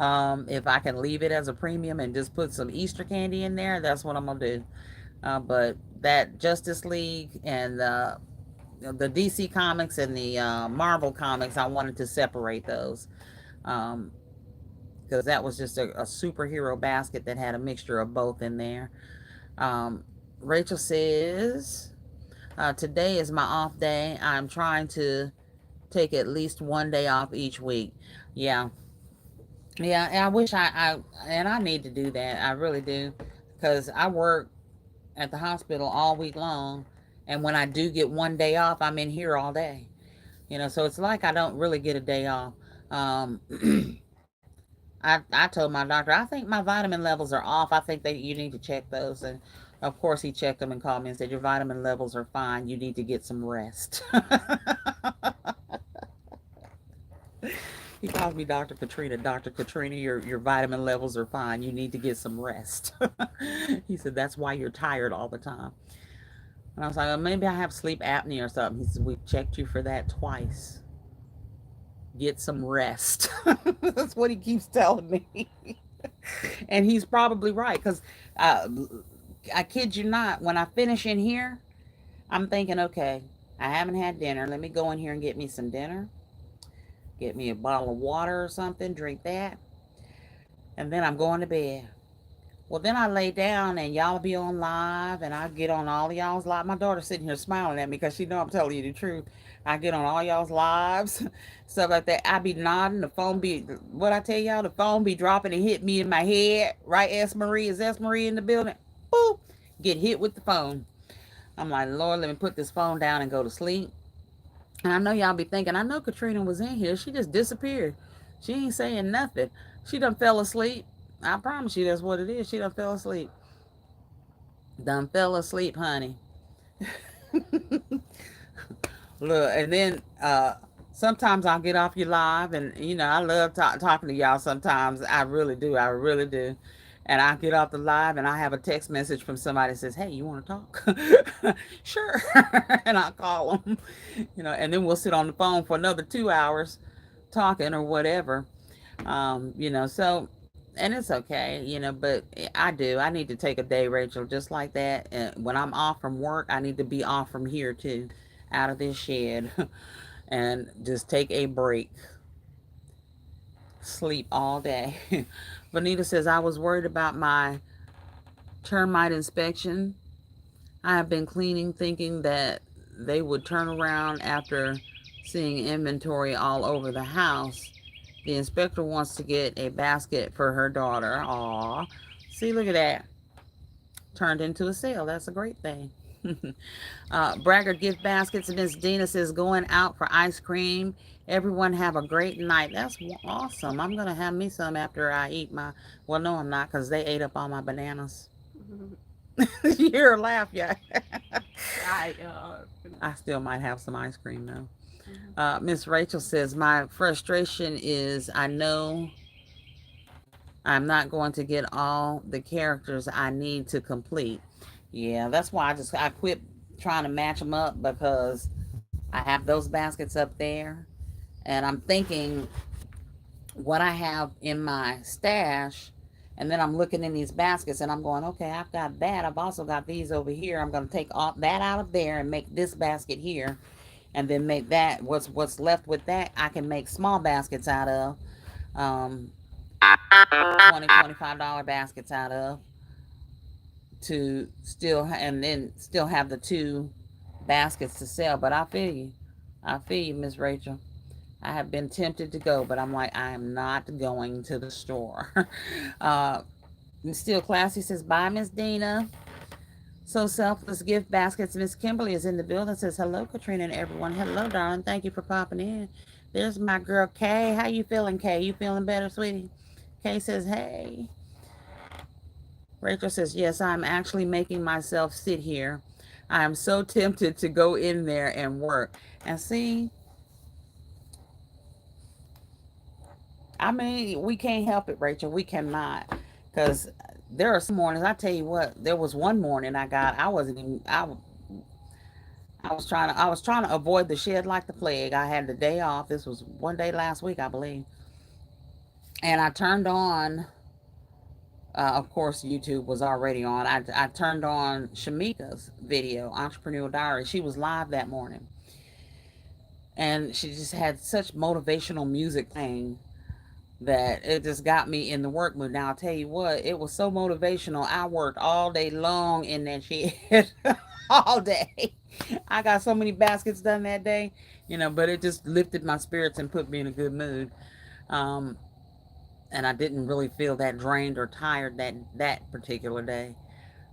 If I can leave it as a premium and just put some Easter candy in there, that's what I'm going to do. But that Justice League and the DC comics and the Marvel comics, I wanted to separate those. Because that was just a superhero basket that had a mixture of both in there. Rachel says, today is my off day. I'm trying to take at least one day off each week. Yeah. Yeah, and I wish I need to do that. I really do. Because I work at the hospital all week long. And when I do get one day off, I'm in here all day. So it's like I don't really get a day off. Um, I told my doctor, I think my vitamin levels are off. I think that you need to check those. And of course, he checked them and called me and said, your vitamin levels are fine. You need to get some rest. He calls me Dr. Katrina. Dr. Katrina, your vitamin levels are fine. You need to get some rest. He said, that's why you're tired all the time. And I was like, well, maybe I have sleep apnea or something. He said, we've checked you for that twice. Get some rest. That's what he keeps telling me. And he's probably right. Because I kid you not, when I finish in here, I'm thinking, okay, I haven't had dinner. Let me go in here and get me some dinner. Get me a bottle of water or something. Drink that. And then I'm going to bed. Well, then I lay down and y'all be on live, and I get on all of y'all's live. My daughter's sitting here smiling at me because she know I'm telling you the truth. I get on all y'all's lives, stuff like that. I be nodding. The phone be, what I tell y'all, the phone be dropping and hit me in my head. Right, S. Marie? Is S. Marie in the building? Boop. Get hit with the phone. I'm like, Lord, let me put this phone down and go to sleep. And I know y'all be thinking, I know Katrina was in here. She just disappeared. She ain't saying nothing. She done fell asleep. I promise you that's what it is. She done fell asleep. Done fell asleep, honey. Look, and then sometimes I'll get off your live, and I love talking to y'all. Sometimes I really do. I really do. And I get off the live, and I have a text message from somebody that says, "Hey, you want to talk?" Sure. And I call them, and then we'll sit on the phone for another 2 hours talking or whatever. So, and it's okay, but I do. I need to take a day, Rachel, just like that. And when I'm off from work, I need to be off from here too, out of this shed, and just take a break, sleep all day. Bonita says, I was worried about my termite inspection. I have been cleaning thinking that they would turn around after seeing inventory all over the house. The inspector wants to get a basket for her daughter. Aw. See, look at that. Turned into a sale. That's a great thing. Braggart gift baskets. Miss Dina says, going out for ice cream. Everyone have a great night. That's awesome. I'm going to have me some after I eat my... Well, no, I'm not, because they ate up all my bananas. You hear her laugh, yeah. I still might have some ice cream, though. Miss Rachel says, my frustration is I know I'm not going to get all the characters I need to complete. Yeah, that's why I quit trying to match them up, because I have those baskets up there, and I'm thinking what I have in my stash, and then I'm looking in these baskets and I'm going, okay, I've got that. I've also got these over here. I'm going to take all that out of there and make this basket here, and then make that, what's left with that, I can make small baskets out of, $20-$25 baskets out of, to still, and then still have the 2 baskets to sell. But I feel you, Miss Rachel. I have been tempted to go, but I'm like, I am not going to the store. Still Classy says, bye, Miss Dina. So Selfless gift baskets. Miss Kimberly is in the building. Says, hello, Katrina and everyone. Hello, darling. Thank you for popping in. There's my girl, Kay. How you feeling, Kay? You feeling better, sweetie? Kay says, hey. Rachel says, yes, I'm actually making myself sit here. I am so tempted to go in there and work. And see, I mean, we can't help it, Rachel. We cannot. Because there are some mornings, I tell you what, there was one morning I was trying to avoid the shed like the plague. I had the day off. This was one day last week, I believe. And I turned on, of course, YouTube was already on. I turned on Shamika's video, Entrepreneur Diary. She was live that morning. And she just had such motivational music playing that it just got me in the work mood. Now, I'll tell you what, it was so motivational. I worked all day long in that shed. All day. I got so many baskets done that day, but it just lifted my spirits and put me in a good mood. And I didn't really feel that drained or tired that particular day.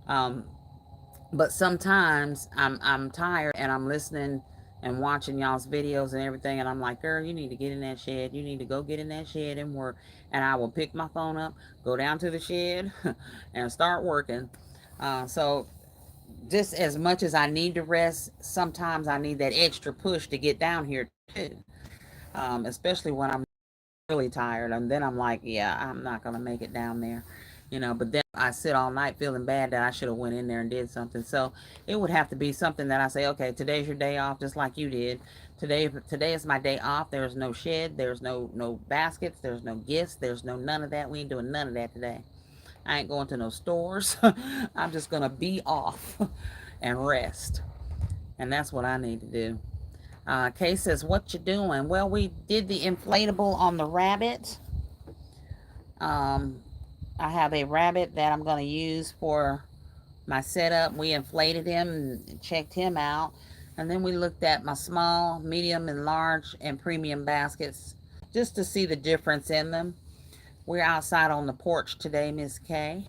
But sometimes I'm tired and I'm listening and watching y'all's videos and everything, and I'm like, girl, you need to get in that shed. You need to go get in that shed and work. And I will pick my phone up, go down to the shed, and start working. So just as much as I need to rest, sometimes I need that extra push to get down here too. Especially when I'm really tired, and then I'm like, yeah, I'm not gonna make it down there. But then I sit all night feeling bad that I should have went in there and did something. So it would have to be something that I say, okay, today's your day off, just like you did. Today is my day off. There's no shed, there's no baskets, there's no gifts, there's no none of that. We ain't doing none of that today. I ain't going to no stores. I'm just gonna be off and rest. And that's what I need to do. Kay says, what you doing? Well, we did the inflatable on the rabbit. I have a rabbit that I'm going to use for my setup. We inflated him and checked him out. And then we looked at my small, medium, and large and premium baskets just to see the difference in them. We're outside on the porch today, Miss Kay.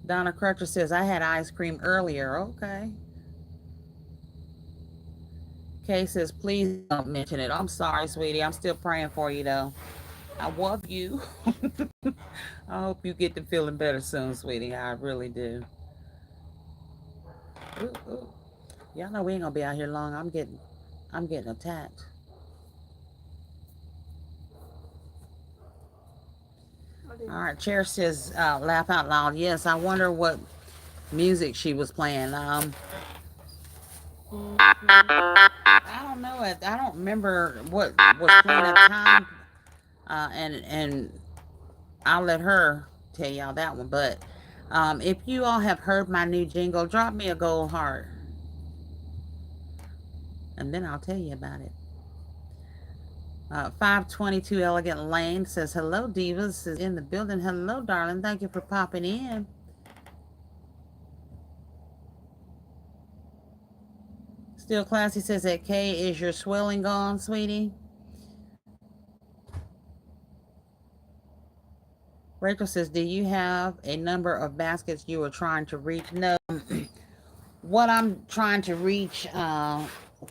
Donna Crutcher says, I had ice cream earlier. Okay. Kay says, please don't mention it. I'm sorry, sweetie. I'm still praying for you, though. I love you. I hope you get to feeling better soon, sweetie. I really do. Ooh, ooh. Y'all know we ain't gonna be out here long. I'm getting attacked. All right, Chair says, laugh out loud. Yes, I wonder what music she was playing. I don't know. I don't remember what was playing at the time. And I'll let her tell y'all that one. But if you all have heard my new jingle, drop me a gold heart, and then I'll tell you about it. 522 Elegant Lane says, hello, Divas is in the building. Hello, darling. Thank you for popping in. Still Classy says that Kay, is your swelling gone, sweetie? Rachel says, do you have a number of baskets you are trying to reach? No. What I'm trying to reach,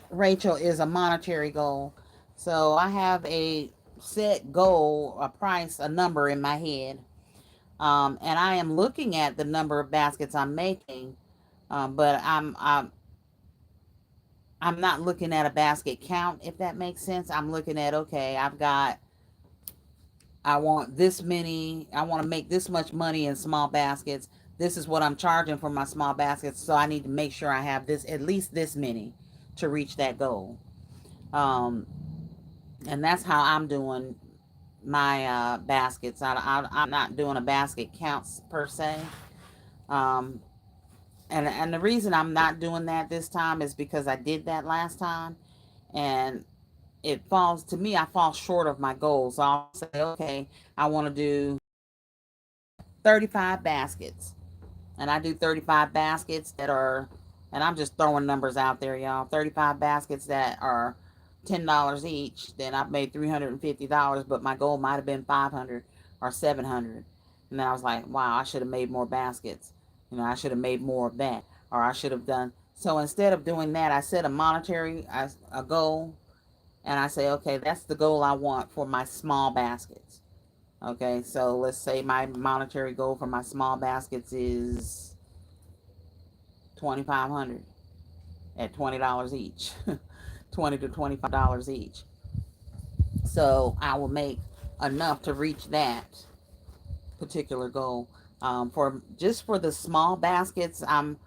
Rachel, is a monetary goal. So I have a set goal, a price, a number in my head. And I am looking at the number of baskets I'm making, but I'm not looking at a basket count, if that makes sense. I'm looking at, okay, I want this many, I want to make this much money in small baskets. This is what I'm charging for my small baskets. So I need to make sure I have this, at least this many to reach that goal. Um, and that's how I'm doing my baskets. I'm not doing a basket counts per se. Um, and the reason I'm not doing that this time is because I did that last time, and it falls to me. I fall short of my goals. So I'll say, okay, I want to do 35 baskets, and I do 35 baskets that are, and I'm just throwing numbers out there, y'all. 35 baskets that are $10 each. Then I've made $350, but my goal might have been 500 or 700. And then I was like, wow, I should have made more baskets. I should have made more of that, or I should have done. So instead of doing that, I set a monetary a goal, and I say, okay, that's the goal I want for my small baskets. Okay, so let's say my monetary goal for my small baskets is 2,500 at $20 each, $20 to $25 each. So I will make enough to reach that particular goal. For the small baskets, I'm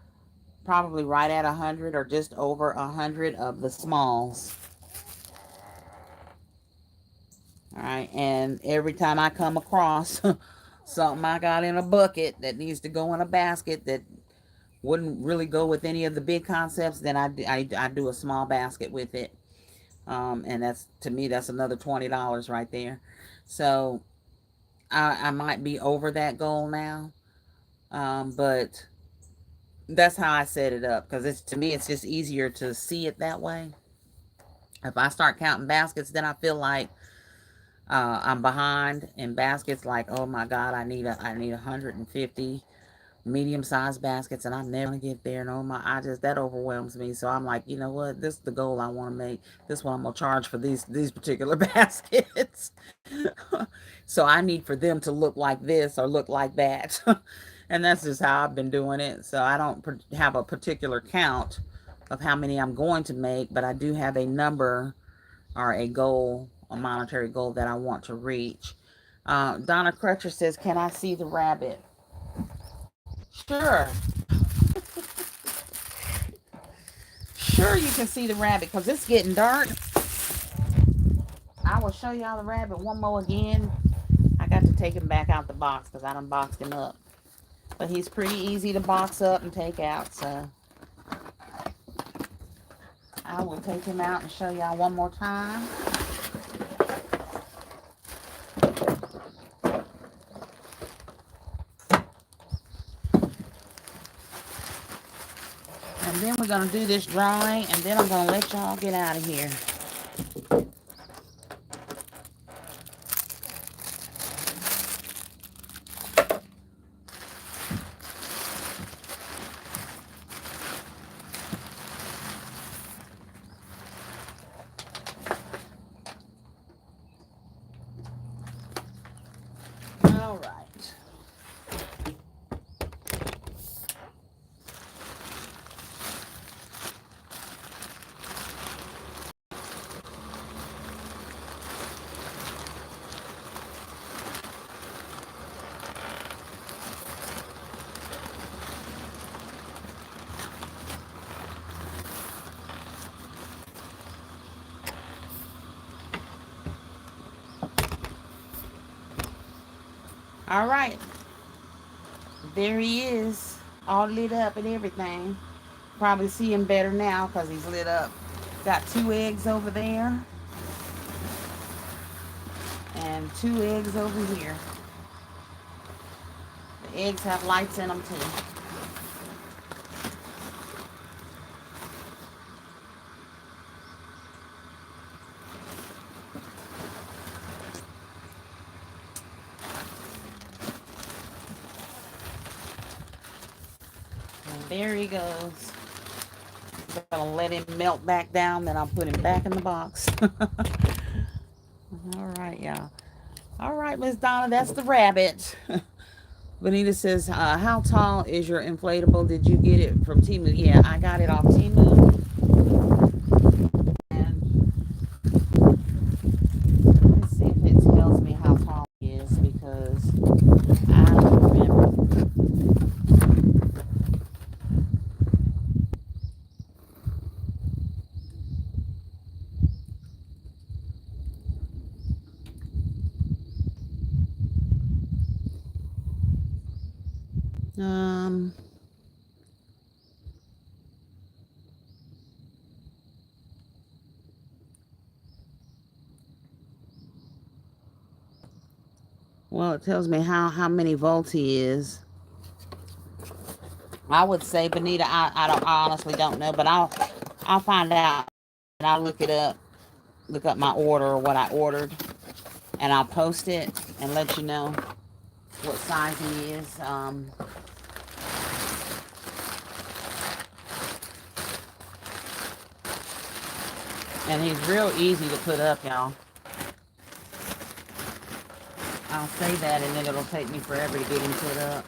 probably right at 100 or just over 100 of the smalls. All right, and every time I come across something I got in a bucket that needs to go in a basket that wouldn't really go with any of the big concepts, then I do a small basket with it. And that's, to me, that's another $20 right there. So I might be over that goal now, but that's how I set it up, because to me it's just easier to see it that way. If I start counting baskets, then I feel like I'm behind in baskets. Like, oh my God, I need 150 medium-sized baskets, and I'm never gonna get there. And oh my, that overwhelms me. So I'm like, you know what? This is the goal I want to make. This is what I'm gonna charge for these particular baskets. So I need for them to look like this or look like that. And that's just how I've been doing it. So I don't have a particular count of how many I'm going to make, but I do have a number or a goal, a monetary goal that I want to reach. Donna Crutcher says, can I see the rabbit? Sure. Sure, you can see the rabbit, because it's getting dark. I will show y'all the rabbit one more again. I got to take him back out the box because I done boxed him up. But he's pretty easy to box up and take out, so I will take him out and show y'all one more time. And then we're going to do this drawing, and then I'm going to let y'all get out of here. All right. All right. There he is, all lit up and everything. Probably see him better now because he's lit up. Got 2 eggs over there and 2 eggs over here. The eggs have lights in them too. And there he goes. I'm gonna let him melt back down, then I'll put him back in the box. All right, y'all. All right, Miss Donna, that's the rabbit. Benita says, how tall is your inflatable? Did you get it from Temu? Yeah, I got it off Temu. And let's see if it tells me how tall it is because I don't remember. Well, it tells me how many volts he is. I would say, Benita, I honestly don't know, but I'll find out and I'll look up my order or what I ordered, and I'll post it and let you know what size he is. And he's real easy to put up, y'all. I'll say that, and then it'll take me forever to get him put up.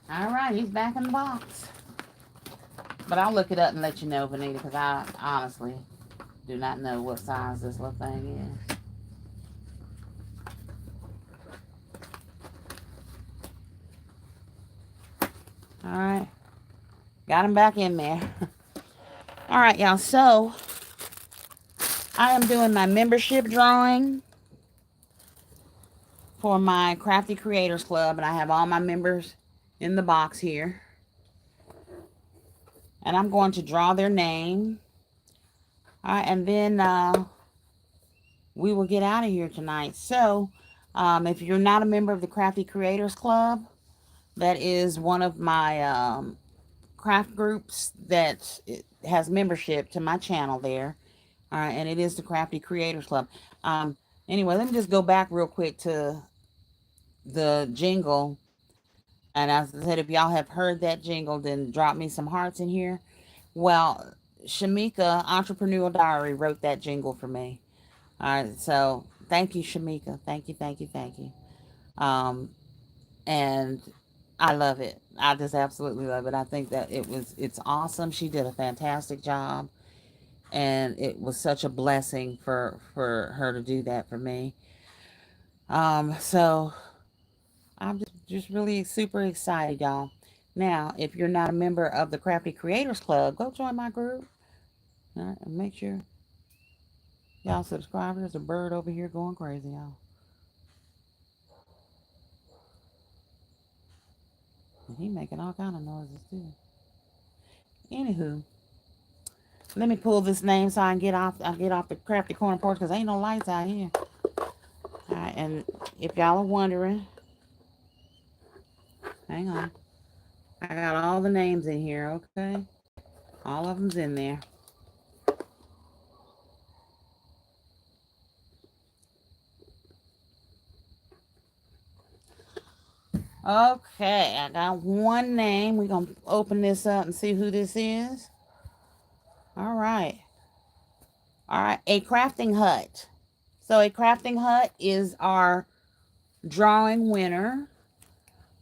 All right, he's back in the box. But I'll look it up and let you know, Benita, because I honestly do not know what size this little thing is. All right. Got him back in there. All right, y'all. So, I am doing my membership drawing for my Crafty Creators Club, and I have all my members in the box here. And I'm going to draw their name. All right, and then we will get out of here tonight. So, if you're not a member of the Crafty Creators Club, that is one of my craft groups that has membership to my channel there. All right, and it is the Crafty Creators Club. Anyway, let me just go back real quick to the jingle. And as I said, if y'all have heard that jingle, then drop me some hearts in here. Well, Shamika, Entrepreneurial Diary, wrote that jingle for me. All right, so thank you, Shamika. Thank you, thank you, thank you. And I love it. I just absolutely love it. I think that it's awesome. She did a fantastic job. and it was such a blessing for her to do that for me. So I'm just really super excited, y'all. Now, if you're not a member of the Crafty Creators Club, go join my group. All right, and make sure y'all subscribe. There's a bird over here going crazy, y'all. And he making all kind of noises too. Anywho, let me pull this name so I can get off. I get off the Crafty Corner porch because ain't no lights out here. All right, and if y'all are wondering, hang on. I got all the names in here. Okay, all of them's in there. Okay, I got one name. We're going to open this up and see who this is. All right. All right, A Crafting Hut. So A Crafting Hut is our drawing winner.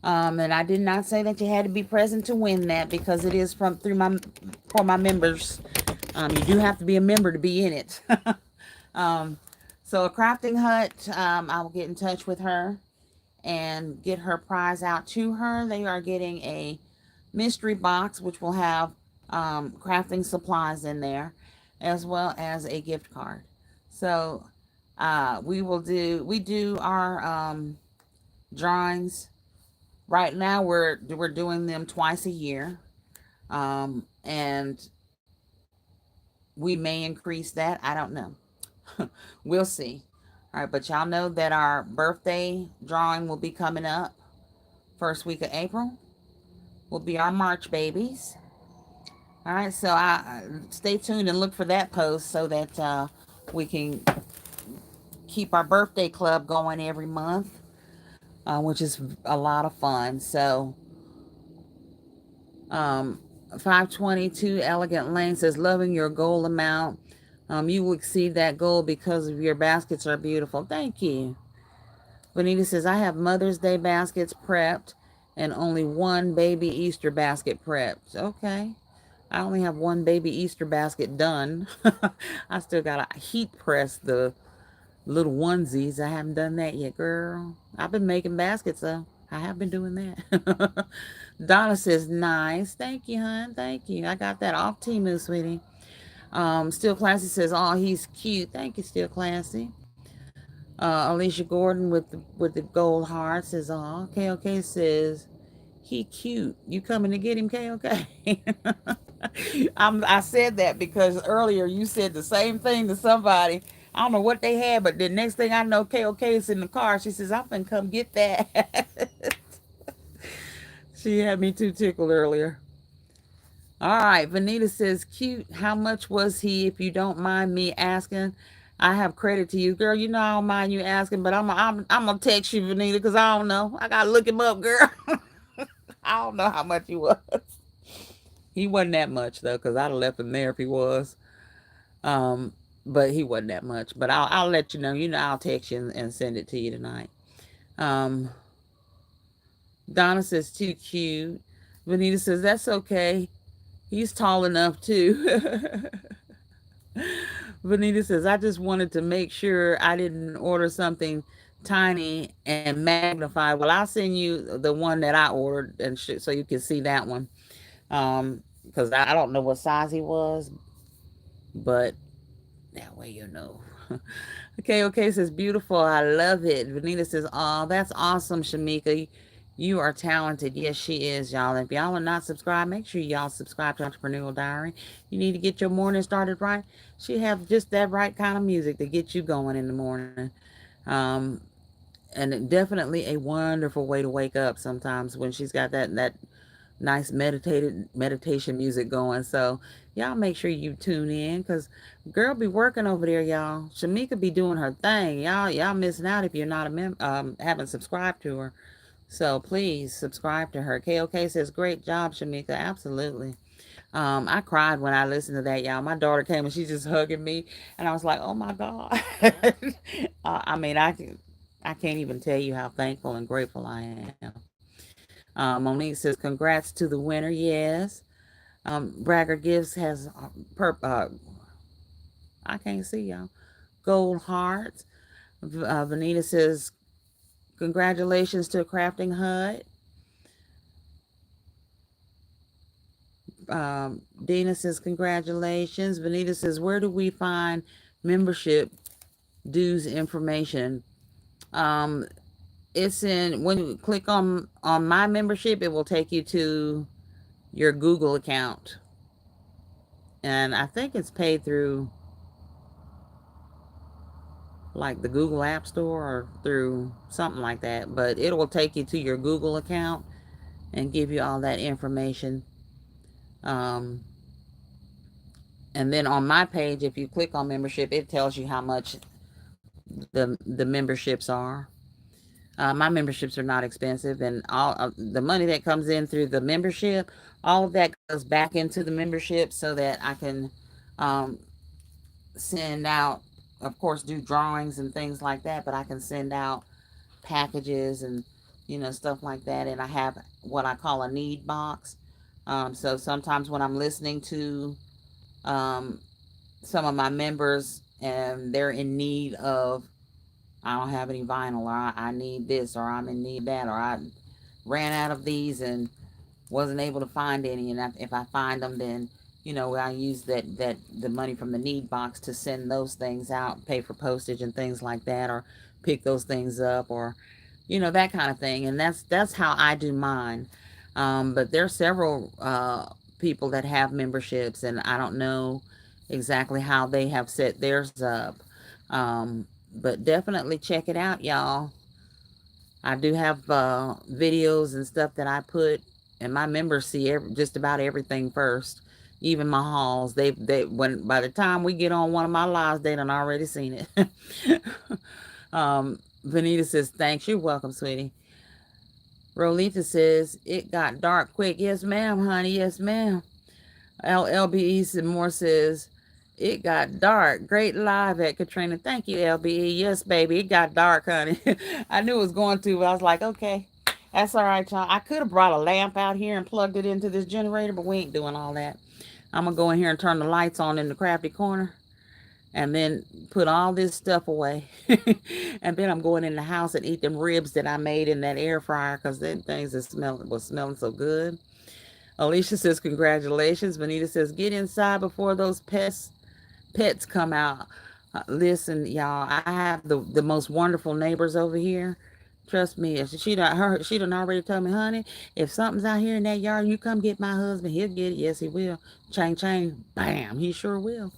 And I did not say that you had to be present to win that because it is for my members. You do have to be a member to be in it. So A Crafting Hut, I will get in touch with her and get her prize out to her. They are getting a mystery box, which will have crafting supplies in there, as well as a gift card. So we do our drawings. Right now we're doing them twice a year, and we may increase that. I don't know. We'll see. All right, but y'all know that our birthday drawing will be coming up first week of April. Will be our March babies. All right, so I stay tuned and look for that post so that we can keep our birthday club going every month, which is a lot of fun. So, 522 Elegant Lane says, loving your goal amount. You will exceed that goal because of your baskets are beautiful. Thank you. Bonita says, I have Mother's Day baskets prepped and only one baby Easter basket prepped. Okay. I only have one baby Easter basket done. I still got to heat press the little onesies. I haven't done that yet, girl. I've been making baskets, though. I have been doing that. Donna says, nice. Thank you, hon. Thank you. I got that off Temu, sweetie. Still Classy says, oh, he's cute. Thank you, Still Classy. Alicia Gordon with the gold heart says, oh, KOK says, he cute. You coming to get him, KOK? I said that because earlier you said the same thing to somebody. I don't know what they had, but the next thing I know, KOK is in the car. She says, I'm gonna come get that. She had me too tickled earlier. All right, Vanita says, cute. How much was he, if you don't mind me asking? I have credit to you, girl. You know I don't mind you asking, but I'm gonna text you, Vanita, because I don't know. I gotta look him up, girl. I don't know how much he was. He wasn't that much though, because I'd have left him there if he was. But he wasn't that much. But I'll let you know. You know, I'll text you and send it to you tonight. Donna says, too cute. Vanita says, that's okay. He's tall enough too. Vanita says, I just wanted to make sure I didn't order something tiny and magnified. Well, I'll send you the one that I ordered and so you can see that one. Because I don't know what size he was, but that way you know. Okay, says, beautiful. I love it. Vanita says, oh, that's awesome, Shamika. You are talented. Yes, she is, y'all. If y'all are not subscribed, make sure y'all subscribe to Entrepreneurial Diary. You need to get your morning started right. She have just that right kind of music to get you going in the morning. And definitely a wonderful way to wake up sometimes when she's got that nice meditation music going. So y'all make sure you tune in, because girl be working over there, y'all. Shamika be doing her thing. Y'all missing out if you're not haven't subscribed to her. So please subscribe to her. KOK says, great job, Shamika. Absolutely. I cried when I listened to that, y'all. My daughter came and she's just hugging me, and I was like, oh my God. I mean, I can't even tell you how thankful and grateful I am. Monique says, congrats to the winner. Yes. Bragger Gives has I can't see y'all. Gold hearts. Vanita says, congratulations to Crafting Hut. Dina says, congratulations. Vanita says, where do we find membership dues information? Um, it's in, when you click on my membership, it will take you to your Google account. And I think it's paid through like the Google App Store or through something like that. But it will take you to your Google account and give you all that information. Um, and then on my page, if you click on membership, it tells you how much the memberships are. My memberships are not expensive, and all the money that comes in through the membership, all of that goes back into the membership so that I can um, send out, of course, do drawings and things like that. But I can send out packages and stuff like that. And I have what I call a need box. So sometimes when I'm listening to um, some of my members and they're in need of, I don't have any vinyl, or I need this, or I'm in need of that, or I ran out of these and wasn't able to find any. And if I find them, then I use that the money from the need box to send those things out, pay for postage and things like that, or pick those things up, or that kind of thing. And that's how I do mine. But there are several people that have memberships, and I don't know exactly how they have set theirs up. But definitely check it out, y'all. I do have videos and stuff that I put, and my members see just about everything first, even my hauls. They when by the time we get on one of my lives, they done already seen it. Vanita says, "Thanks, you're welcome, sweetie." Rolita says, "It got dark quick." Yes, ma'am, honey. Yes, ma'am. LBE Moore says, "It got dark. Great live at Katrina." Thank you, LBE. Yes, baby. It got dark, honey. I knew it was going to, but I was like, okay, that's all right, y'all. I could have brought a lamp out here and plugged it into this generator, but we ain't doing all that. I'm going to go in here and turn the lights on in the crafty corner and then put all this stuff away. And then I'm going in the house and eat them ribs that I made in that air fryer because them things was smelling so good. Alicia says, congratulations. Vanita says, get inside before those pets come out. Listen, y'all, I have the most wonderful neighbors over here. Trust me, if she done already told me, honey, if something's out here in that yard, you come get my husband. He'll get it. Yes, he will. Chang, chang, bam. He sure will.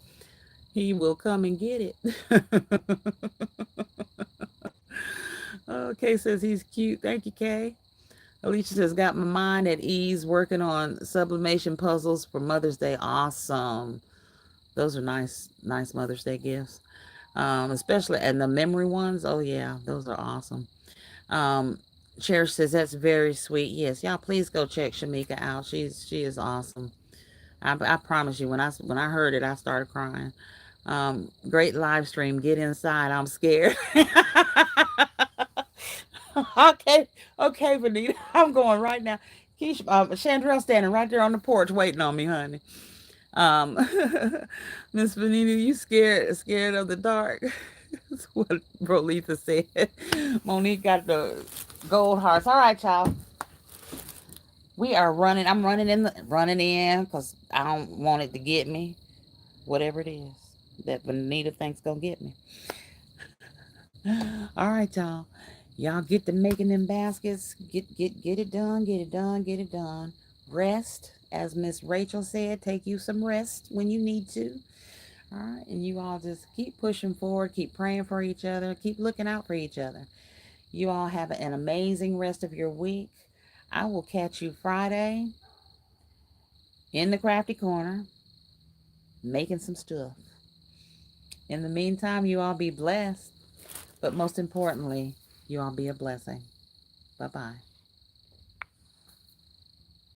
He will come and get it. Oh, Kay says he's cute. Thank you, Kay. Alicia says, got my mind at ease working on sublimation puzzles for Mother's Day. Awesome. Those are nice Mother's Day gifts. Especially, and the memory ones. Oh, yeah, those are awesome. Cherish says, that's very sweet. Yes, y'all, please go check Shamika out. She is awesome. I promise you, when I heard it, I started crying. Great live stream. Get inside. I'm scared. Okay, Vanita. I'm going right now. Chandrell standing right there on the porch waiting on me, honey. Um, Miss Vanita, you scared of the dark? That's what Brolitha said. Monique got the gold hearts. All right, y'all. We are running. I'm running in because I don't want it to get me. Whatever it is that Vanita thinks gonna get me. All right, y'all. Y'all get to making them baskets. Get it done. Get it done. Get it done. Rest, as Miss Rachel said. Take you some rest when you need to. All right, and you all just keep pushing forward. Keep praying for each other. Keep looking out for each other. You all have an amazing rest of your week. I will catch you Friday in the crafty corner making some stuff. In the meantime, you all be blessed. But most importantly, you all be a blessing. Bye-bye.